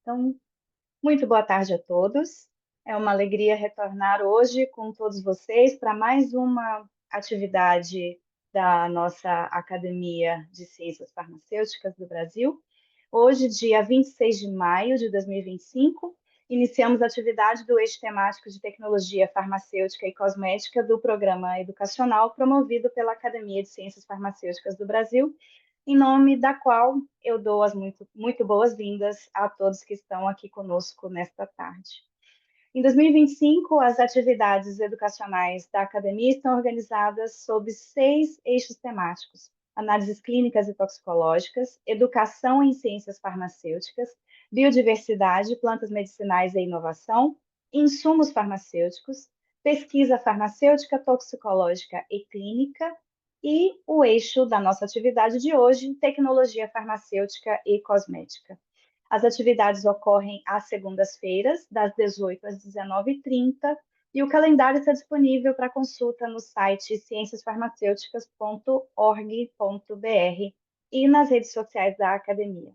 Então, muito boa tarde a todos. É uma alegria retornar hoje com todos vocês para mais uma atividade da nossa Academia de Ciências Farmacêuticas do Brasil. Hoje, dia 26 de maio de 2025, iniciamos a atividade do eixo temático de Tecnologia Farmacêutica e Cosmética do Programa Educacional promovido pela Academia de Ciências Farmacêuticas do Brasil, em nome da qual eu dou as muito boas-vindas a todos que estão aqui conosco nesta tarde. Em 2025, as atividades educacionais da academia estão organizadas sob 6 eixos temáticos: análises clínicas e toxicológicas, educação em ciências farmacêuticas, biodiversidade, plantas medicinais e inovação, insumos farmacêuticos, pesquisa farmacêutica, toxicológica e clínica, e o eixo da nossa atividade de hoje, tecnologia farmacêutica e cosmética. As atividades ocorrem às segundas-feiras, das 18 às 19h30, e o calendário está disponível para consulta no site cienciasfarmacêuticas.org.br e nas redes sociais da Academia.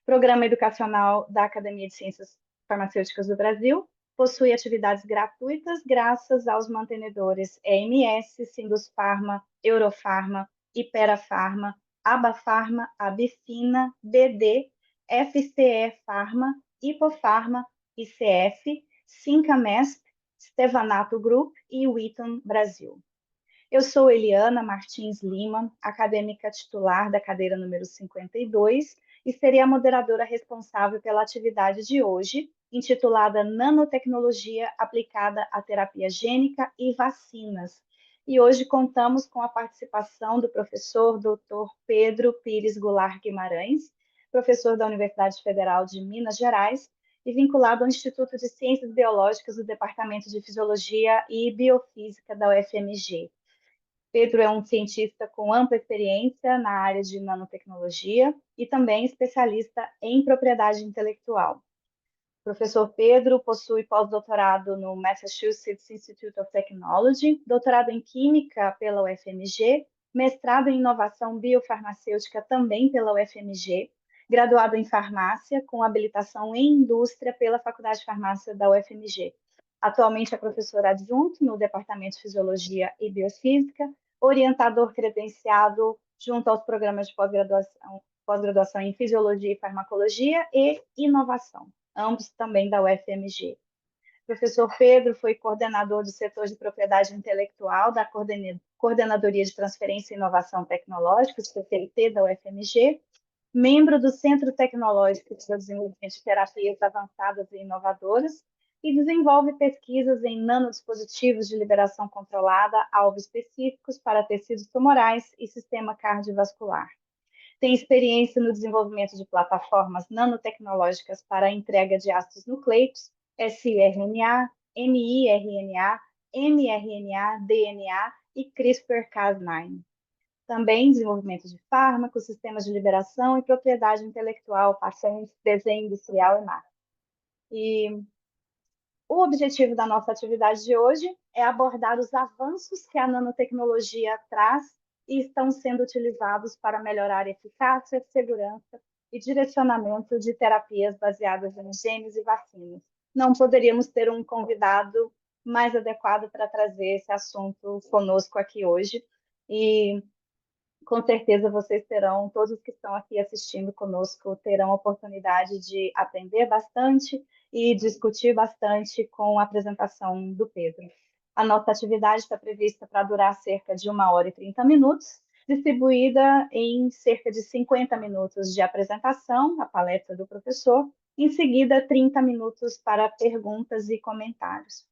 Programa Educacional da Academia de Ciências Farmacêuticas do Brasil possui atividades gratuitas graças aos mantenedores EMS, Sindusfarma, Eurofarma, Iperafarma, Abafarma, Abifina, BD, FCE Farma, Hipofarma, ICF, Sincamesp, Stevanato Group e Wheaton Brasil. Eu sou Eliana Martins Lima, acadêmica titular da cadeira número 52, e serei a moderadora responsável pela atividade de hoje, intitulada Nanotecnologia aplicada à terapia gênica e vacinas. E hoje contamos com a participação do professor Dr. Pedro Pires Goulart Guimarães, professor da Universidade Federal de Minas Gerais e vinculado ao Instituto de Ciências Biológicas do Departamento de Fisiologia e Biofísica da UFMG. Pedro é um cientista com ampla experiência na área de nanotecnologia e também especialista em propriedade intelectual. O professor Pedro possui pós-doutorado no Massachusetts Institute of Technology, doutorado em Química pela UFMG, mestrado em Inovação Biofarmacêutica também pela UFMG, graduado em Farmácia com habilitação em Indústria pela Faculdade de Farmácia da UFMG. Atualmente é professor adjunto no Departamento de Fisiologia e Biofísica, orientador credenciado junto aos programas de pós-graduação em Fisiologia e Farmacologia e Inovação, ambos também da UFMG. O professor Pedro foi coordenador do setor de propriedade intelectual da Coordenadoria de Transferência e Inovação Tecnológica, CTIT, da UFMG, membro do Centro Tecnológico de Desenvolvimento de Terapias Avançadas e Inovadoras, e desenvolve pesquisas em nanodispositivos de liberação controlada, alvos específicos para tecidos tumorais e sistema cardiovascular. Tem experiência no desenvolvimento de plataformas nanotecnológicas para a entrega de ácidos nucleicos, siRNA, miRNA, mRNA, DNA e CRISPR-Cas9. Também desenvolvimento de fármacos, sistemas de liberação e propriedade intelectual, patentes, desenho industrial e marketing. E o objetivo da nossa atividade de hoje é abordar os avanços que a nanotecnologia traz e estão sendo utilizados para melhorar a eficácia, segurança e direcionamento de terapias baseadas em genes e vacinas. Não poderíamos ter um convidado mais adequado para trazer esse assunto conosco aqui hoje. E com certeza vocês terão, todos os que estão aqui assistindo conosco, terão a oportunidade de aprender bastante e discutir bastante com a apresentação do Pedro. A nossa atividade está prevista para durar cerca de 1 hora e 30 minutos, distribuída em cerca de 50 minutos de apresentação, a palestra do professor, em seguida 30 minutos para perguntas e comentários.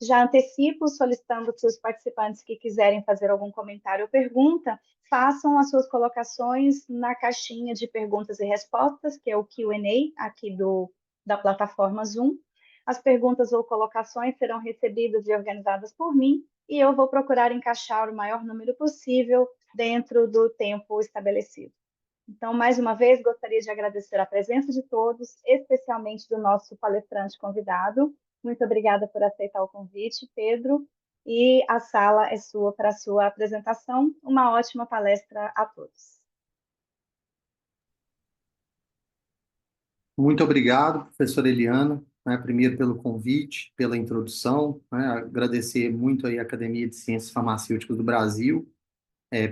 Já antecipo solicitando que os participantes que quiserem fazer algum comentário ou pergunta, façam as suas colocações na caixinha de perguntas e respostas, que é o Q&A aqui da plataforma Zoom. As perguntas ou colocações serão recebidas e organizadas por mim, e eu vou procurar encaixar o maior número possível dentro do tempo estabelecido. Então, mais uma vez, gostaria de agradecer a presença de todos, especialmente do nosso palestrante convidado. Muito obrigada por aceitar o convite, Pedro. E a sala é sua para a sua apresentação. Uma ótima palestra a todos. Muito obrigado, professora Eliana, né, primeiro pelo convite, pela introdução, né, agradecer muito aí à Academia de Ciências Farmacêuticas do Brasil,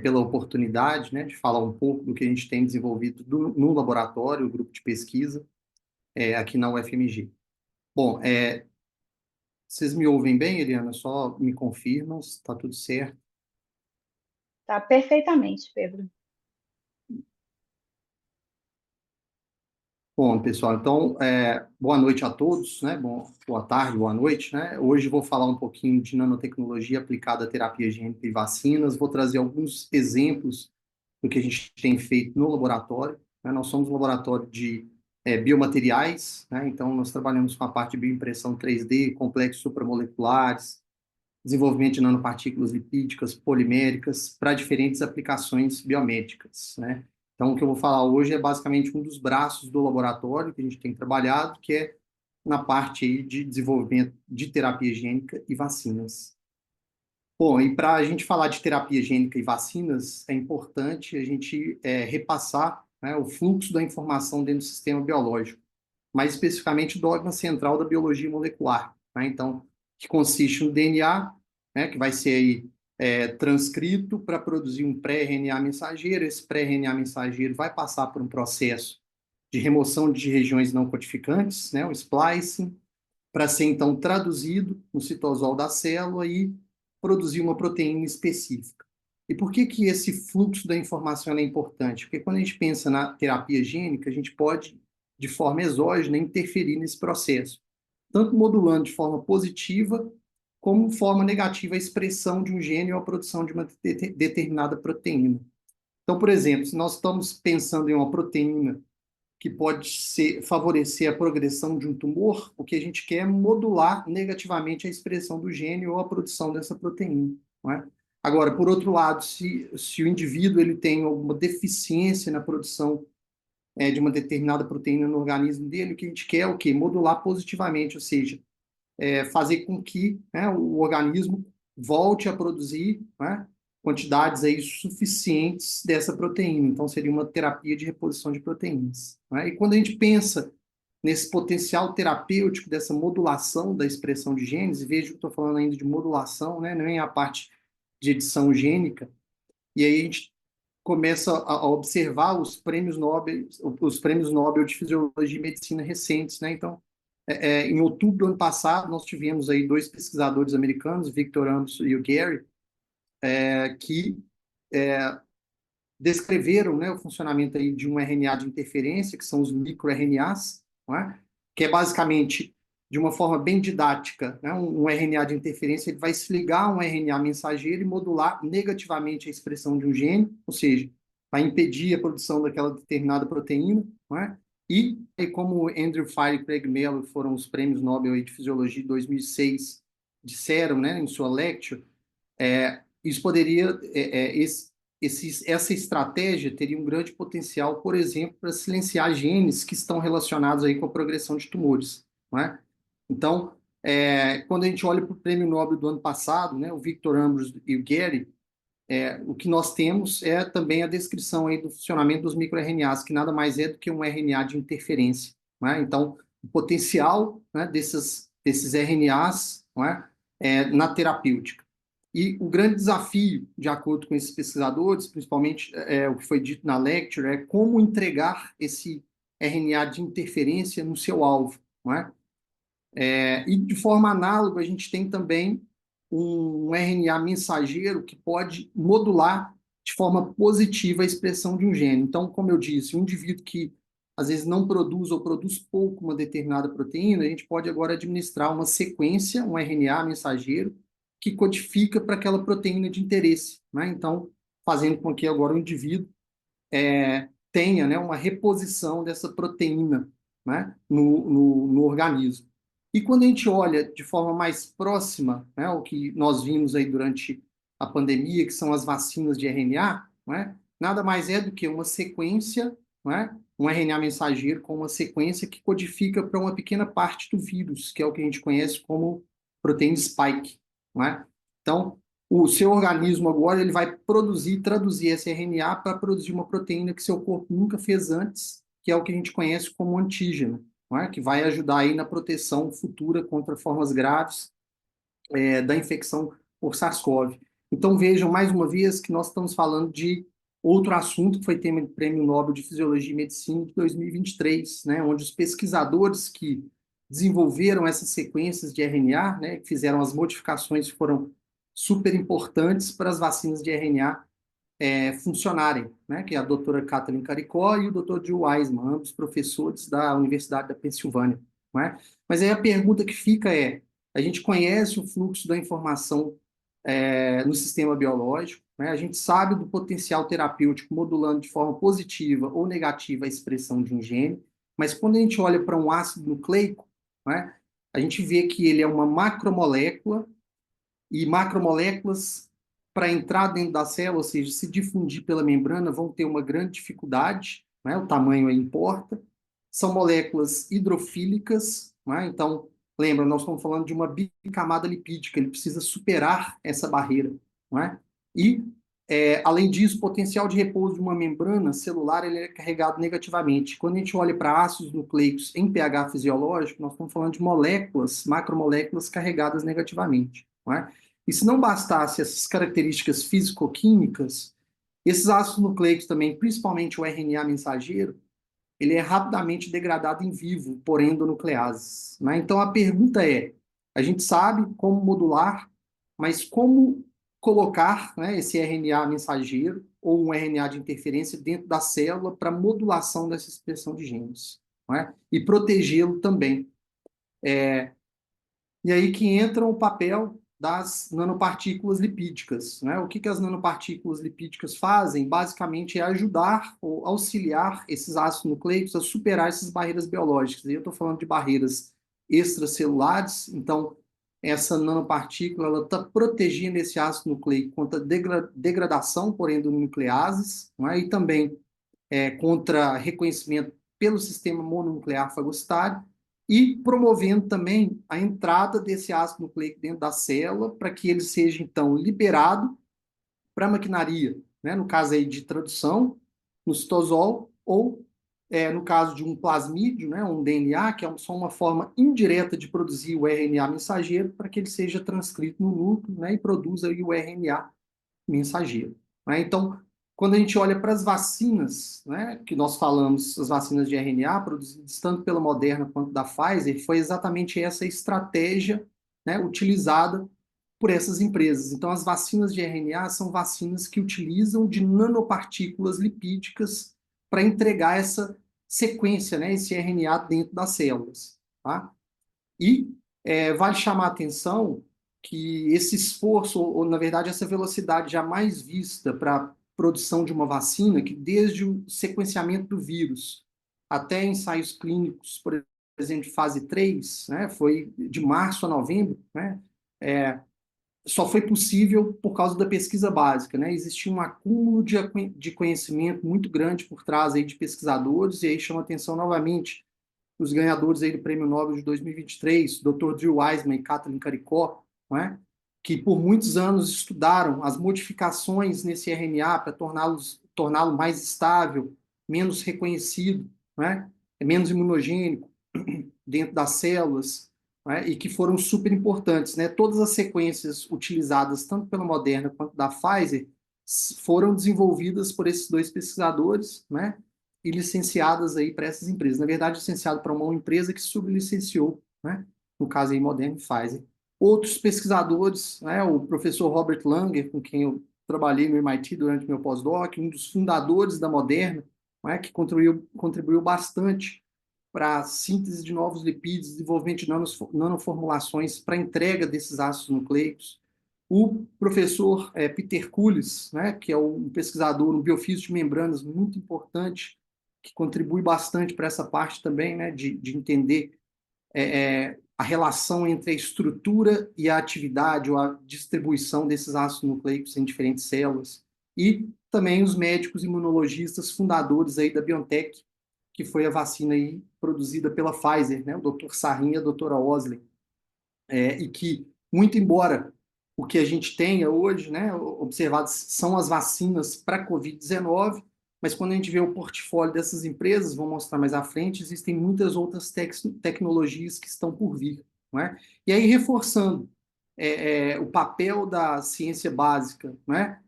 pela oportunidade, né, de falar um pouco do que a gente tem desenvolvido no laboratório, o grupo de pesquisa, aqui na UFMG. Bom, vocês me ouvem bem, Eliana? Só me confirmam se está tudo certo. Tá perfeitamente, Pedro. Bom, pessoal, então, boa noite a todos, né? Boa tarde, boa noite, né? Hoje vou falar um pouquinho de nanotecnologia aplicada à terapia gênica e vacinas. Vou trazer alguns exemplos do que a gente tem feito no laboratório, né? Nós somos um laboratório de biomateriais, né? Então, nós trabalhamos com a parte de bioimpressão 3D, complexos supramoleculares, desenvolvimento de nanopartículas lipídicas, poliméricas, para diferentes aplicações biomédicas, né? Então, o que eu vou falar hoje é basicamente um dos braços do laboratório que a gente tem trabalhado, que é na parte aí de desenvolvimento de terapia gênica e vacinas. Bom, e para a gente falar de terapia gênica e vacinas, é importante a gente repassar, né, o fluxo da informação dentro do sistema biológico, mais especificamente o dogma central da biologia molecular, né? Então, que consiste no DNA, né, que vai ser aí, transcrito para produzir um pré-RNA mensageiro. Esse pré-RNA mensageiro vai passar por um processo de remoção de regiões não codificantes, né, o splicing, para ser então traduzido no citosol da célula e produzir uma proteína específica. E por que que esse fluxo da informação é importante? Porque quando a gente pensa na terapia gênica, a gente pode, de forma exógena, interferir nesse processo, tanto modulando de forma positiva, como de forma negativa a expressão de um gene ou a produção de uma determinada proteína. Então, por exemplo, se nós estamos pensando em uma proteína que pode favorecer a progressão de um tumor, o que a gente quer é modular negativamente a expressão do gene ou a produção dessa proteína. Não é? Agora, por outro lado, se o indivíduo ele tem alguma deficiência na produção de uma determinada proteína no organismo dele, o que a gente quer é o quê? Modular positivamente, ou seja, fazer com que, né, o organismo volte a produzir, né, quantidades aí suficientes dessa proteína. Então, seria uma terapia de reposição de proteínas. Né? E quando a gente pensa nesse potencial terapêutico dessa modulação da expressão de genes, veja que eu estou falando ainda de modulação, né, não é a parte de edição gênica, e aí a gente começa a observar os prêmios Nobel de Fisiologia e Medicina recentes, né? Então, em outubro do ano passado, nós tivemos aí dois pesquisadores americanos, Victor Ambros e o Gary, que descreveram, né, o funcionamento aí de um RNA de interferência, que são os microRNAs, não é? Que é basicamente, de uma forma bem didática, né, um RNA de interferência, ele vai se ligar a um RNA mensageiro e modular negativamente a expressão de um gene, ou seja, vai impedir a produção daquela determinada proteína, não é? E como Andrew Fire e Craig Mello foram os prêmios Nobel de Fisiologia de 2006, disseram, né, em sua lecture, isso poderia, essa estratégia teria um grande potencial, por exemplo, para silenciar genes que estão relacionados aí com a progressão de tumores, não é? Então, quando a gente olha para o prêmio Nobel do ano passado, né, o Victor Ambros e o Gary, o que nós temos é também a descrição aí do funcionamento dos microRNAs, que nada mais é do que um RNA de interferência, não é? Então, o potencial, né, desses RNAs, não é, na terapêutica. E o grande desafio, de acordo com esses pesquisadores, principalmente o que foi dito na lecture, é como entregar esse RNA de interferência no seu alvo, não é? E de forma análoga, a gente tem também um RNA mensageiro que pode modular de forma positiva a expressão de um gene. Então, como eu disse, um indivíduo que às vezes não produz ou produz pouco uma determinada proteína, a gente pode agora administrar uma sequência, um RNA mensageiro, que codifica para aquela proteína de interesse, né? Então, fazendo com que agora o indivíduo tenha, né, uma reposição dessa proteína, né, no organismo. E quando a gente olha de forma mais próxima, né, o que nós vimos aí durante a pandemia, que são as vacinas de RNA, né, nada mais é do que uma sequência, né, um RNA mensageiro com uma sequência que codifica para uma pequena parte do vírus, que é o que a gente conhece como proteína spike. Né? Então, o seu organismo agora ele vai produzir, traduzir esse RNA para produzir uma proteína que seu corpo nunca fez antes, que é o que a gente conhece como antígeno, não é? Que vai ajudar aí na proteção futura contra formas graves da infecção por SARS-CoV. Então vejam mais uma vez que nós estamos falando de outro assunto que foi tema do Prêmio Nobel de Fisiologia e Medicina de 2023, né, onde os pesquisadores que desenvolveram essas sequências de RNA, né, que fizeram as modificações que foram super importantes para as vacinas de RNA funcionarem, né, que é a doutora Kathleen Caricó e o doutor Jill Weissman, ambos professores da Universidade da Pensilvânia. Não é? Mas aí a pergunta que fica é, a gente conhece o fluxo da informação no sistema biológico, né? A gente sabe do potencial terapêutico modulando de forma positiva ou negativa a expressão de um gene, mas quando a gente olha para um ácido nucleico, né, a gente vê que ele é uma macromolécula e macromoléculas para entrar dentro da célula, ou seja, se difundir pela membrana, vão ter uma grande dificuldade, né? O tamanho aí importa. São moléculas hidrofílicas, né? Então, lembra, nós estamos falando de uma bicamada lipídica, ele precisa superar essa barreira, né? E, além disso, o potencial de repouso de uma membrana celular ele é carregado negativamente. Quando a gente olha para ácidos nucleicos em pH fisiológico, nós estamos falando de moléculas, macromoléculas carregadas negativamente. Não é? E se não bastasse essas características físico-químicas, esses ácidos nucleicos também, principalmente o RNA mensageiro, ele é rapidamente degradado em vivo por endonucleases. Né? Então a pergunta é, a gente sabe como modular, mas como colocar, né, esse RNA mensageiro ou um RNA de interferência dentro da célula para modulação dessa expressão de genes, não é? E protegê-lo também. E aí que entra o papel das nanopartículas lipídicas. Né? O que, que as nanopartículas lipídicas fazem? Basicamente é ajudar ou auxiliar esses ácidos nucleicos a superar essas barreiras biológicas. E eu estou falando de barreiras extracelulares, então essa nanopartícula está protegendo esse ácido nucleico contra degradação por endonucleases, não é? E também contra reconhecimento pelo sistema mononuclear fagocitário, e promovendo também a entrada desse ácido nucleico dentro da célula para que ele seja, então, liberado para a maquinaria, né? No caso aí de tradução, no citosol, ou no caso de um plasmídio, né? Um DNA, que é só uma forma indireta de produzir o RNA mensageiro para que ele seja transcrito no núcleo, né? E produza aí o RNA mensageiro. Né? Então, quando a gente olha para as vacinas, né, que nós falamos, as vacinas de RNA, produzidas tanto pela Moderna quanto da Pfizer, foi exatamente essa estratégia, né, utilizada por essas empresas. Então, as vacinas de RNA são vacinas que utilizam de nanopartículas lipídicas para entregar essa sequência, né, esse RNA dentro das células. Tá? E vale chamar a atenção que esse esforço, ou na verdade essa velocidade jamais vista para a produção de uma vacina, que desde o sequenciamento do vírus até ensaios clínicos, por exemplo, de fase 3, né, foi de março a novembro, né, só foi possível por causa da pesquisa básica. Né? Existia um acúmulo de conhecimento muito grande por trás aí de pesquisadores, e aí chama atenção novamente os ganhadores aí do Prêmio Nobel de 2023, Dr. Jill Weissman e Kathleen Caricó, não é? Que por muitos anos estudaram as modificações nesse RNA para torná-lo mais estável, menos reconhecido, não é? Menos imunogênico dentro das células, não é? E que foram super importantes. Né? Todas as sequências utilizadas, tanto pela Moderna quanto da Pfizer, foram desenvolvidas por esses dois pesquisadores, né? E licenciadas aí para essas empresas. Na verdade, licenciado para uma empresa que sublicenciou, né? No caso aí, Moderna e Pfizer. Outros pesquisadores, né? O professor Robert Langer, com quem eu trabalhei no MIT durante meu pós-doc, um dos fundadores da Moderna, né? Que contribuiu bastante para a síntese de novos lipídios, desenvolvimento de nanoformulações para entrega desses ácidos nucleicos. O professor Peter Kulles, né, que é um pesquisador, um biofísico de membranas muito importante, que contribui bastante para essa parte também, né, de entender a relação entre a estrutura e a atividade ou a distribuição desses ácidos nucleicos em diferentes células. E também os médicos imunologistas fundadores aí da BioNTech, que foi a vacina aí produzida pela Pfizer, né, o Dr. Sahin e a doutora Osley, e que, muito embora o que a gente tenha hoje, né, observados, são as vacinas para a Covid-19, mas quando a gente vê o portfólio dessas empresas, vou mostrar mais à frente, existem muitas outras tecnologias que estão por vir, não é? E aí, reforçando o papel da ciência básica, não é?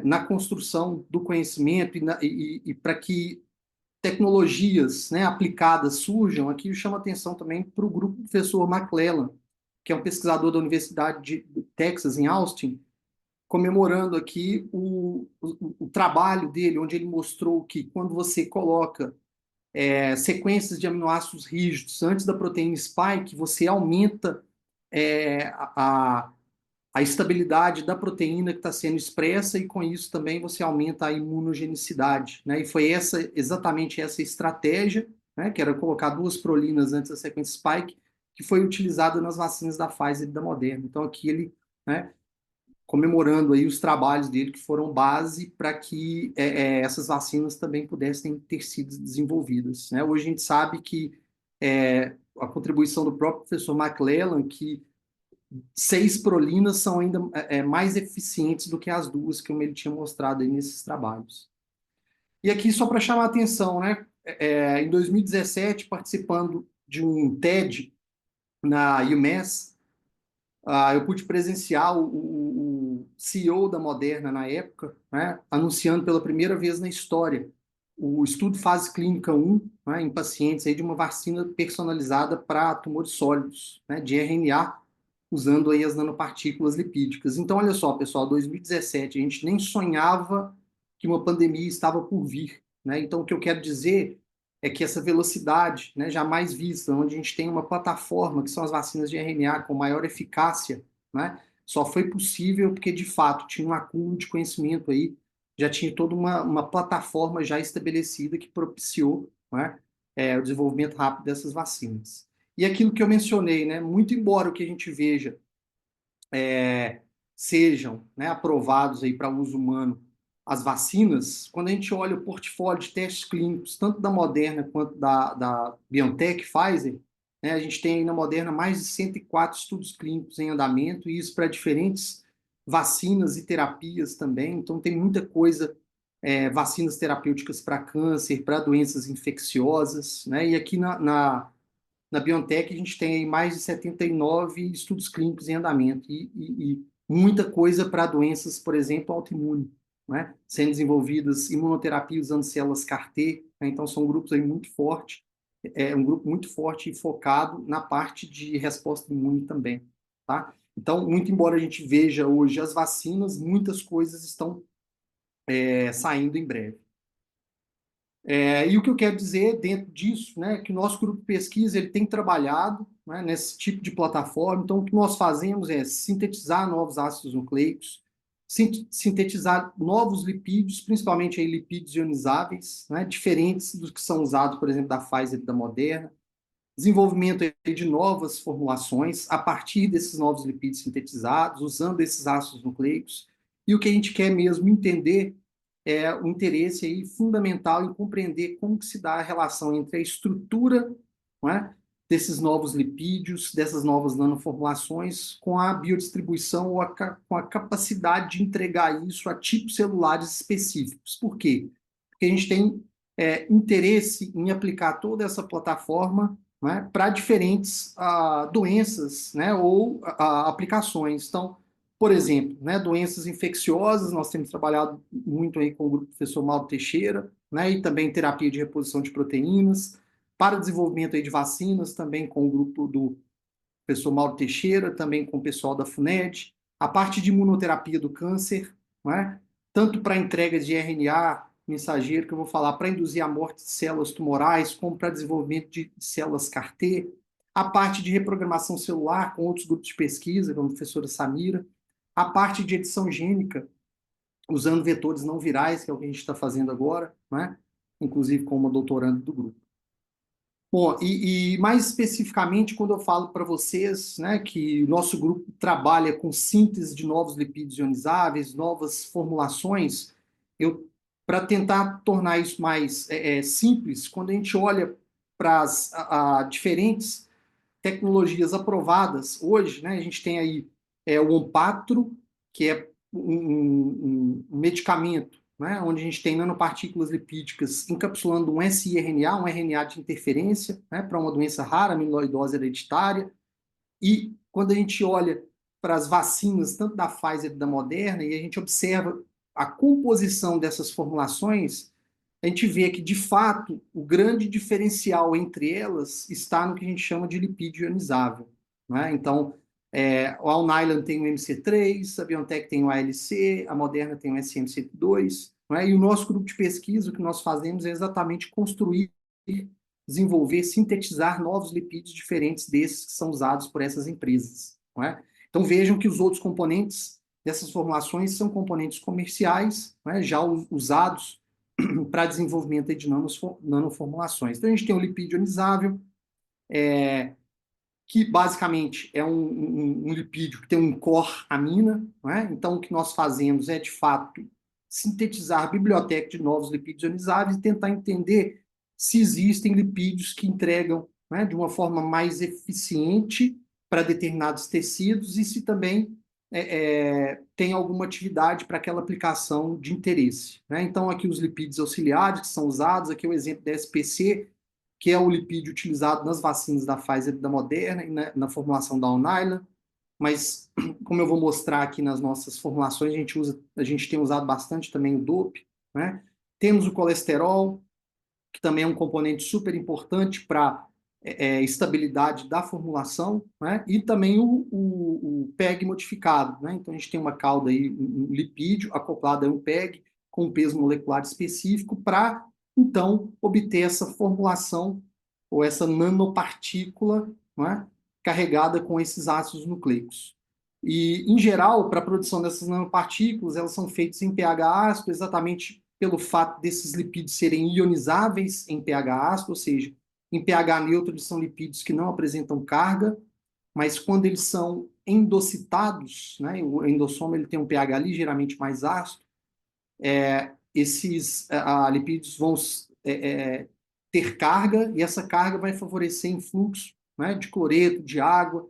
Na construção do conhecimento e para que tecnologias, né, aplicadas surjam, aqui eu chamo a atenção também para o grupo do professor McClellan, que é um pesquisador da Universidade de Texas, em Austin, comemorando aqui o trabalho dele, onde ele mostrou que quando você coloca sequências de aminoácidos rígidos antes da proteína spike, você aumenta a estabilidade da proteína que está sendo expressa e com isso também você aumenta a imunogenicidade, né? E foi exatamente essa estratégia, né, que era colocar duas prolinas antes da sequência spike, que foi utilizada nas vacinas da Pfizer e da Moderna. Então aqui ele, né, comemorando aí os trabalhos dele que foram base para que essas vacinas também pudessem ter sido desenvolvidas, né? Hoje a gente sabe que a contribuição do próprio professor McClellan, que 6 prolinas são ainda mais eficientes do que as duas que ele tinha mostrado aí nesses trabalhos. E aqui, só para chamar a atenção, né? Em 2017, participando de um TED na UMass, eu pude presenciar o CEO da Moderna na época, né, anunciando pela primeira vez na história o estudo fase clínica 1, né, em pacientes aí, de uma vacina personalizada para tumores sólidos, né, de RNA, usando aí as nanopartículas lipídicas. Então, olha só, pessoal, 2017, a gente nem sonhava que uma pandemia estava por vir, né? Então, o que eu quero dizer é que essa velocidade, né, jamais vista, onde a gente tem uma plataforma, que são as vacinas de RNA com maior eficácia, né, só foi possível porque, de fato, tinha um acúmulo de conhecimento aí, já tinha toda uma plataforma já estabelecida que propiciou, né, o desenvolvimento rápido dessas vacinas. E aquilo que eu mencionei, né, muito embora o que a gente veja sejam, né, aprovados aí para uso humano as vacinas, quando a gente olha o portfólio de testes clínicos, tanto da Moderna quanto da BioNTech, Pfizer, né, a gente tem aí na Moderna mais de 104 estudos clínicos em andamento, e isso para diferentes vacinas e terapias também, então tem muita coisa, vacinas terapêuticas para câncer, para doenças infecciosas, né, e aqui na BioNTech, a gente tem aí mais de 79 estudos clínicos em andamento e muita coisa para doenças, por exemplo, autoimunes, né? Sendo desenvolvidas imunoterapia usando células CAR-T, né? Então são grupos aí muito fortes, um grupo muito forte e focado na parte de resposta imune também, tá? Então, muito embora a gente veja hoje as vacinas, muitas coisas estão saindo em breve. E o que eu quero dizer dentro disso, né, que o nosso grupo de pesquisa ele tem trabalhado, né, nesse tipo de plataforma. Então, o que nós fazemos é sintetizar novos ácidos nucleicos, sintetizar novos lipídios, principalmente aí lipídios ionizáveis, né, diferentes dos que são usados, por exemplo, da Pfizer e da Moderna. Desenvolvimento aí de novas formulações a partir desses novos lipídios sintetizados, usando esses ácidos nucleicos. E o que a gente quer mesmo entender o interesse aí fundamental em compreender como que se dá a relação entre a estrutura, não é, desses novos lipídios, dessas novas nanoformulações, com a biodistribuição ou com a capacidade de entregar isso a tipos celulares específicos. Por quê? Porque a gente tem interesse em aplicar toda essa plataforma, né, para diferentes doenças, né, ou aplicações. Então, por exemplo, né, doenças infecciosas, nós temos trabalhado muito aí com o grupo do professor Mauro Teixeira, né, e também terapia de reposição de proteínas, para desenvolvimento aí de vacinas, também com o grupo do professor Mauro Teixeira, também com o pessoal da FUNED, a parte de imunoterapia do câncer, né, tanto para entrega de RNA mensageiro, que eu vou falar, para induzir a morte de células tumorais, como para desenvolvimento de células CAR-T, a parte de reprogramação celular, com outros grupos de pesquisa, como a professora Samira, a parte de edição gênica, usando vetores não virais, que é o que a gente está fazendo agora, né? Inclusive com uma doutoranda do grupo. Bom, e mais especificamente, quando eu falo para vocês, né, que o nosso grupo trabalha com síntese de novos lipídios ionizáveis, novas formulações, para tentar tornar isso mais simples, quando a gente olha para as diferentes tecnologias aprovadas hoje, né, a gente tem aí o Onpatro, que é um medicamento, né, onde a gente tem nanopartículas lipídicas encapsulando um siRNA, um RNA de interferência, né, para uma doença rara, amiloidose hereditária. E quando a gente olha para as vacinas, tanto da Pfizer e da Moderna, e a gente observa a composição dessas formulações, a gente vê que, de fato, o grande diferencial entre elas está no que a gente chama de lipídio ionizável, né? Então, o Alnylam tem o MC3, a BioNTech tem o ALC, a Moderna tem o SM102, né? E o nosso grupo de pesquisa, o que nós fazemos é exatamente construir, desenvolver, sintetizar novos lipídios diferentes desses que são usados por essas empresas, não é? Então vejam que os outros componentes dessas formulações são componentes comerciais, né, já usados para desenvolvimento de nanoformulações. Então a gente tem o lipídio ionizável, que basicamente é um lipídio que tem um core-amina, né? Então o que nós fazemos é, de fato, sintetizar a biblioteca de novos lipídios ionizáveis e tentar entender se existem lipídios que entregam, né, de uma forma mais eficiente para determinados tecidos e se também tem alguma atividade para aquela aplicação de interesse, né? Então aqui os lipídios auxiliares que são usados, aqui o exemplo da SPC, que é o lipídio utilizado nas vacinas da Pfizer e da Moderna, e na formulação da Alnylam, mas, como eu vou mostrar aqui nas nossas formulações, a gente tem usado bastante também o DOP, né? Temos o colesterol, que também é um componente super importante para estabilidade da formulação, né? E também o PEG modificado, né? Então, a gente tem uma cauda aí, um lipídio acoplado a um PEG com um peso molecular específico para então obter essa formulação ou essa nanopartícula, não é, carregada com esses ácidos nucleicos. E, em geral, para a produção dessas nanopartículas, elas são feitas em pH ácido, exatamente pelo fato desses lipídios serem ionizáveis em pH ácido, ou seja, em pH neutro eles são lipídios que não apresentam carga, mas quando eles são endocitados, né, o endossomo ele tem um pH ligeiramente mais ácido, esses lipídios vão ter carga, e essa carga vai favorecer influxo, né, de cloreto, de água,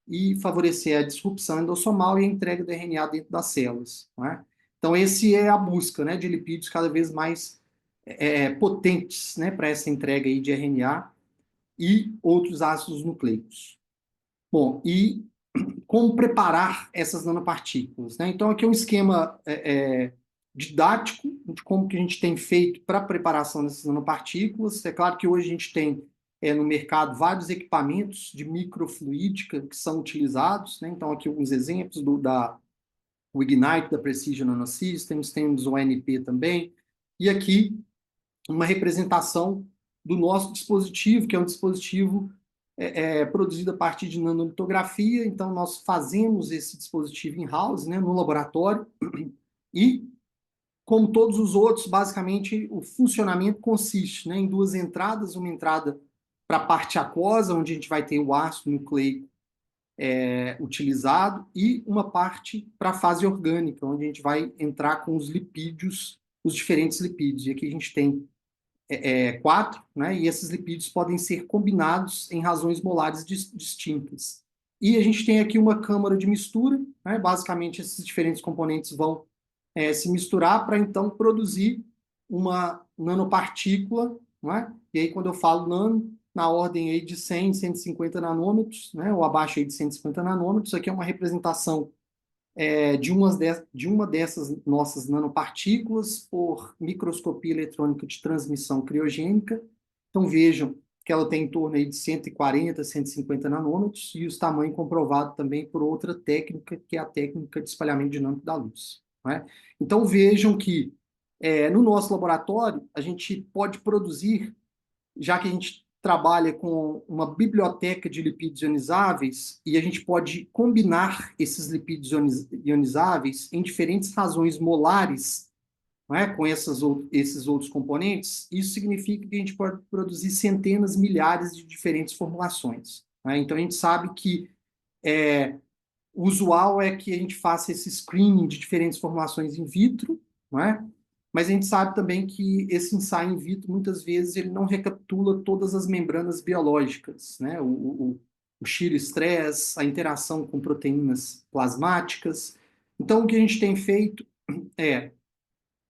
e favorecer a disrupção endossomal e a entrega do RNA dentro das células. Né? Então, esse é a busca, né, de lipídios cada vez mais potentes, né, para essa entrega aí de RNA e outros ácidos nucleicos. Bom, e como preparar essas nanopartículas, né? Então, aqui é um esquema didático de como que a gente tem feito para a preparação dessas nanopartículas. É claro que hoje a gente tem no mercado vários equipamentos de microfluídica que são utilizados, né? Então, aqui alguns exemplos o Ignite da Precision Nanosystems, temos o ANP também, e aqui uma representação do nosso dispositivo, que é um dispositivo produzido a partir de nanolitografia. Então, nós fazemos esse dispositivo in-house, né, no laboratório, e, como todos os outros, basicamente, o funcionamento consiste, né, em duas entradas, uma entrada para a parte aquosa, onde a gente vai ter o ácido nucleico utilizado, e uma parte para a fase orgânica, onde a gente vai entrar com os lipídios, os diferentes lipídios. E aqui a gente tem 4, né? E esses lipídios podem ser combinados em razões molares distintas. E a gente tem aqui uma câmara de mistura, né? Basicamente esses diferentes componentes vão se misturar para então produzir uma nanopartícula, né? E aí quando eu falo nano, na ordem aí de 100, 150 nanômetros, né? Ou abaixo aí de 150 nanômetros, isso aqui é uma representação de uma dessas nossas nanopartículas por microscopia eletrônica de transmissão criogênica. Então vejam que ela tem em torno aí de 140, 150 nanômetros, e os tamanhos comprovados também por outra técnica, que é a técnica de espalhamento dinâmico da luz. Né? Então vejam que no nosso laboratório a gente pode produzir, já que a gente trabalha com uma biblioteca de lipídios ionizáveis, e a gente pode combinar esses lipídios ionizáveis em diferentes razões molares, não é, com esses outros componentes. Isso significa que a gente pode produzir centenas, milhares de diferentes formulações. Né? Então, a gente sabe que o usual é que a gente faça esse screening de diferentes formulações in vitro, não é? Mas a gente sabe também que esse ensaio in vitro, muitas vezes, ele não recapitula todas as membranas biológicas, né? O shear stress, a interação com proteínas plasmáticas. Então, o que a gente tem feito é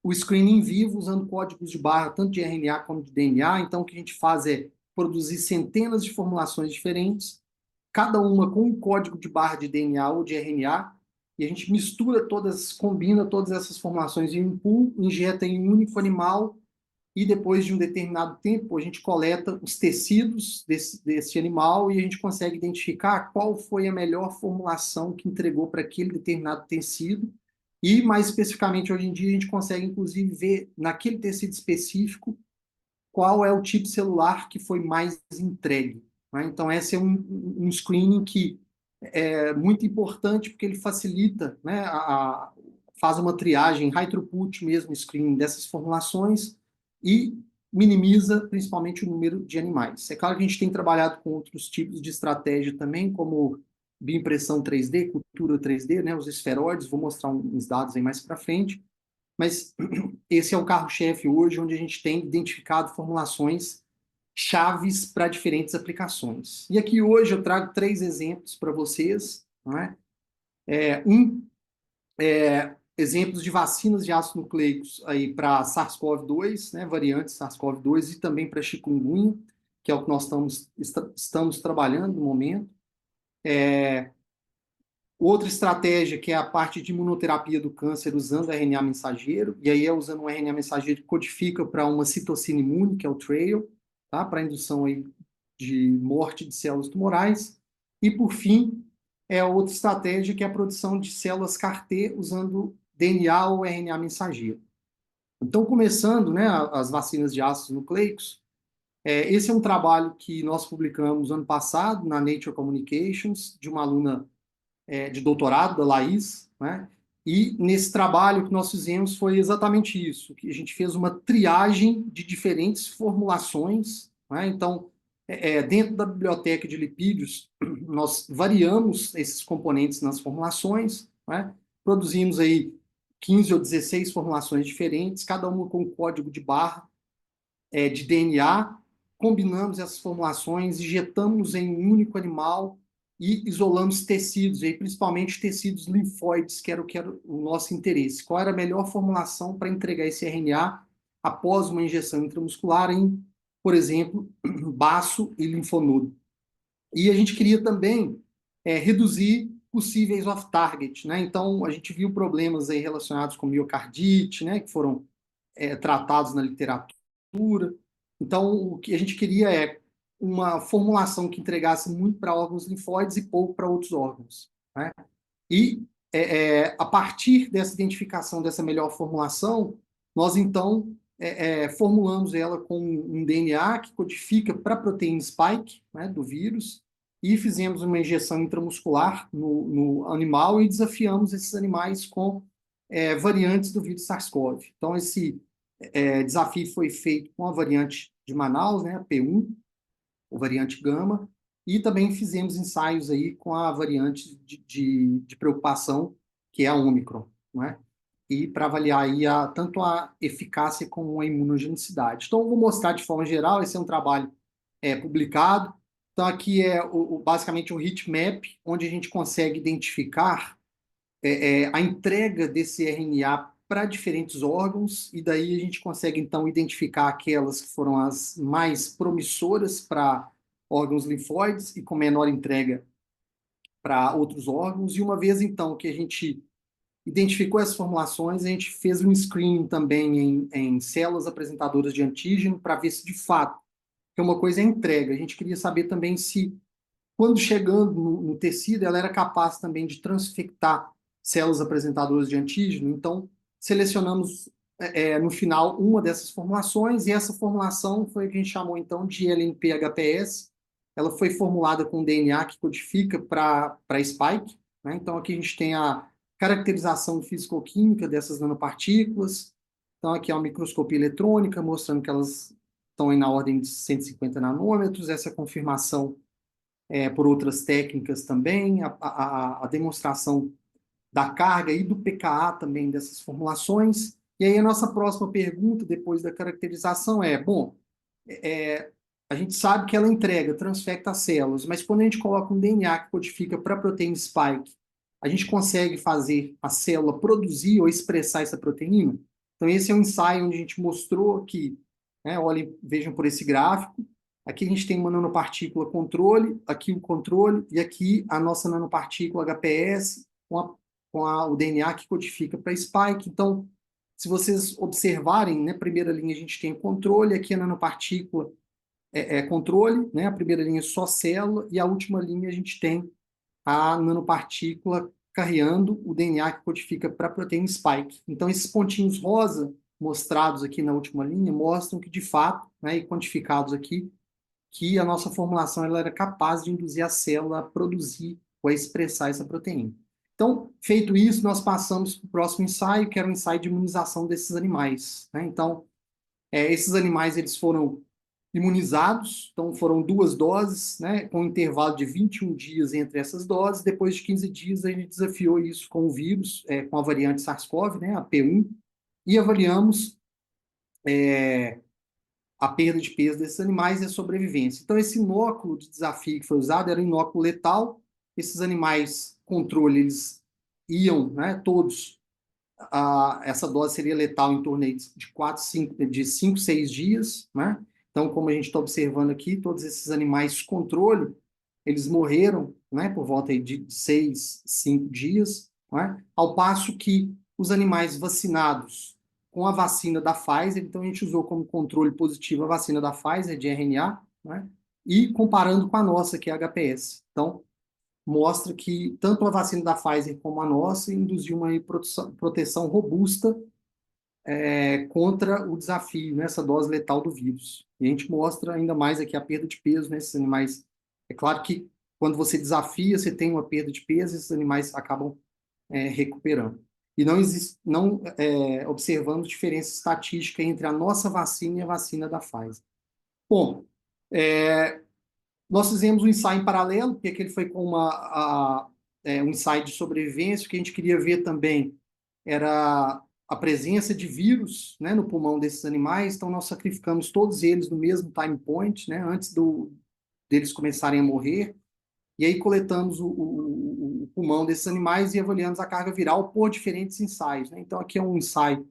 o screening em vivo usando códigos de barra, tanto de RNA como de DNA. Então, o que a gente faz é produzir centenas de formulações diferentes, cada uma com um código de barra de DNA ou de RNA, e a gente mistura todas, combina todas essas formulações em um pool, injeta em um único animal, e depois de um determinado tempo, a gente coleta os tecidos desse animal e a gente consegue identificar qual foi a melhor formulação que entregou para aquele determinado tecido. E, mais especificamente, hoje em dia, a gente consegue, inclusive, ver naquele tecido específico qual é o tipo celular que foi mais entregue. Né? Então, esse é um screening que é muito importante porque ele facilita, né, faz uma triagem high throughput mesmo, screening dessas formulações e minimiza principalmente o número de animais. É claro que a gente tem trabalhado com outros tipos de estratégia também, como bioimpressão 3D, cultura 3D, né, os esferoides, vou mostrar uns dados aí mais para frente, mas esse é o carro-chefe hoje, onde a gente tem identificado formulações chaves para diferentes aplicações. E aqui hoje eu trago 3 exemplos para vocês. Não é? Exemplos de vacinas de ácidos nucleicos aí para SARS-CoV-2, né, variantes SARS-CoV-2 e também para chikungunya, que é o que nós estamos trabalhando no momento. Outra estratégia que é a parte de imunoterapia do câncer usando RNA mensageiro, e aí é usando um RNA mensageiro que codifica para uma citocina imune, que é o TRAIL, tá? Para indução aí de morte de células tumorais. E, por fim, é outra estratégia que é a produção de células CAR-T usando DNA ou RNA mensageiro. Então, começando, né, as vacinas de ácidos nucleicos, esse é um trabalho que nós publicamos ano passado na Nature Communications, de uma aluna de doutorado, da Laís, né? E nesse trabalho que nós fizemos foi exatamente isso, que a gente fez uma triagem de diferentes formulações, né? Então, dentro da biblioteca de lipídios, nós variamos esses componentes nas formulações, né? Produzimos aí 15 ou 16 formulações diferentes, cada uma com um código de barra de DNA, combinamos essas formulações, injetamos em um único animal e isolamos tecidos, aí, principalmente tecidos linfóides, que era o nosso interesse. Qual era a melhor formulação para entregar esse RNA após uma injeção intramuscular em, por exemplo, baço e linfonodo. E a gente queria também reduzir possíveis off-target, né? Então, a gente viu problemas aí relacionados com miocardite, né, que foram tratados na literatura. Então, o que a gente queria é uma formulação que entregasse muito para órgãos linfóides e pouco para outros órgãos. Né? E, a partir dessa identificação dessa melhor formulação, nós, então, formulamos ela com um DNA que codifica para a proteína spike, né, do vírus, e fizemos uma injeção intramuscular no animal e desafiamos esses animais com variantes do vírus SARS-CoV. Então, esse desafio foi feito com a variante de Manaus, né, a P1, a variante Gama, e também fizemos ensaios aí com a variante de preocupação, que é a Omicron, não é? E para avaliar aí tanto a eficácia como a imunogenicidade. Então, eu vou mostrar de forma geral, esse é um trabalho publicado. Então, aqui é basicamente um heat map, onde a gente consegue identificar a entrega desse RNA para diferentes órgãos, e daí a gente consegue, então, identificar aquelas que foram as mais promissoras para órgãos linfóides e com menor entrega para outros órgãos. E uma vez, então, que a gente identificou essas formulações, a gente fez um screening também em células apresentadoras de antígeno para ver se, de fato, que uma coisa é a entrega. A gente queria saber também se, quando chegando no tecido, ela era capaz também de transfectar células apresentadoras de antígeno. Então, selecionamos no final uma dessas formulações, e essa formulação foi a que a gente chamou então de LNP-HPS. Ela foi formulada com DNA que codifica para spike, né? Então, aqui a gente tem a caracterização físico-química dessas nanopartículas. Então, aqui é uma microscopia eletrônica, mostrando que elas estão aí na ordem de 150 nanômetros. Essa confirmação por outras técnicas também, a demonstração da carga e do pKa também dessas formulações. E aí a nossa próxima pergunta, depois da caracterização, bom, a gente sabe que ela entrega, transfecta as células, mas quando a gente coloca um DNA que codifica para a proteína spike, a gente consegue fazer a célula produzir ou expressar essa proteína? Então, esse é um ensaio onde a gente mostrou que, né, olhem, vejam por esse gráfico, aqui a gente tem uma nanopartícula controle, aqui o controle, e aqui a nossa nanopartícula HPS o DNA que codifica para spike. Então, se vocês observarem, na primeira linha a gente tem o controle, aqui a nanopartícula é controle, né? A primeira linha é só célula, e a última linha a gente tem a nanopartícula carregando o DNA que codifica para a proteína spike. Então, esses pontinhos rosa mostrados aqui na última linha mostram que, de fato, né, e quantificados aqui, que a nossa formulação ela era capaz de induzir a célula a produzir ou a expressar essa proteína. Então, feito isso, nós passamos para o próximo ensaio, que era o ensaio de imunização desses animais, né? Então, esses animais eles foram imunizados, então foram 2 doses, né, com um intervalo de 21 dias entre essas doses. Depois de 15 dias, a gente desafiou isso com o vírus, com a variante SARS-CoV, né, a P1, e avaliamos a perda de peso desses animais e a sobrevivência. Então, esse inóculo de desafio que foi usado era um inóculo letal. Esses animais controle, eles iam, né, todos, essa dose seria letal em torno de 5, 6 dias, né? Então, como a gente está observando aqui, todos esses animais controle, eles morreram, né, por volta de 6, 5 dias, né? Ao passo que os animais vacinados com a vacina da Pfizer, então a gente usou como controle positivo a vacina da Pfizer, de RNA, né? E comparando com a nossa, que é a HPS. Então, mostra que tanto a vacina da Pfizer como a nossa induziu uma proteção robusta contra o desafio, nessa dose letal do vírus. E a gente mostra ainda mais aqui a perda de peso nesses animais. É claro que quando você desafia, você tem uma perda de peso, esses animais acabam recuperando. E não existe, não observamos diferença estatística entre a nossa vacina e a vacina da Pfizer. Bom, nós fizemos um ensaio em paralelo, porque aquele foi com um ensaio de sobrevivência. O que a gente queria ver também era a presença de vírus, né, no pulmão desses animais. Então, nós sacrificamos todos eles no mesmo time point, né, antes deles começarem a morrer. E aí coletamos o pulmão desses animais e avaliamos a carga viral por diferentes ensaios, né? Então, aqui é um ensaio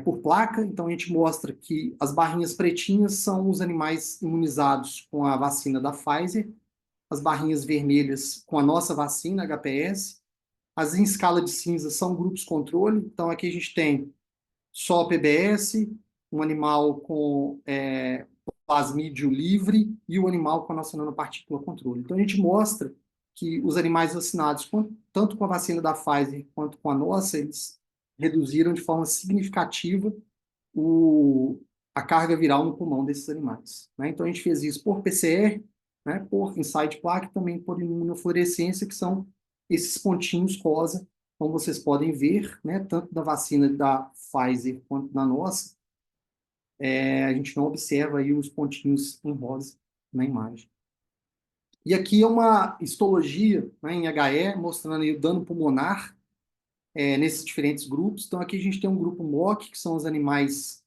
por placa. Então, a gente mostra que as barrinhas pretinhas são os animais imunizados com a vacina da Pfizer, as barrinhas vermelhas com a nossa vacina, HPS, as em escala de cinza são grupos controle. Então, aqui a gente tem só PBS, um animal com plasmídio livre e o animal com a nossa nanopartícula controle. Então, a gente mostra que os animais vacinados, tanto com a vacina da Pfizer quanto com a nossa, eles reduziram de forma significativa a carga viral no pulmão desses animais, né? Então, a gente fez isso por PCR, né, por ensaio de placa e também por imunofluorescência, que são esses pontinhos rosa, como vocês podem ver, né, tanto da vacina da Pfizer quanto da nossa, a gente não observa aí os pontinhos em rosa na imagem. E aqui é uma histologia, né, em HE, mostrando aí o dano pulmonar nesses diferentes grupos. Então, aqui a gente tem um grupo MOC, que são os animais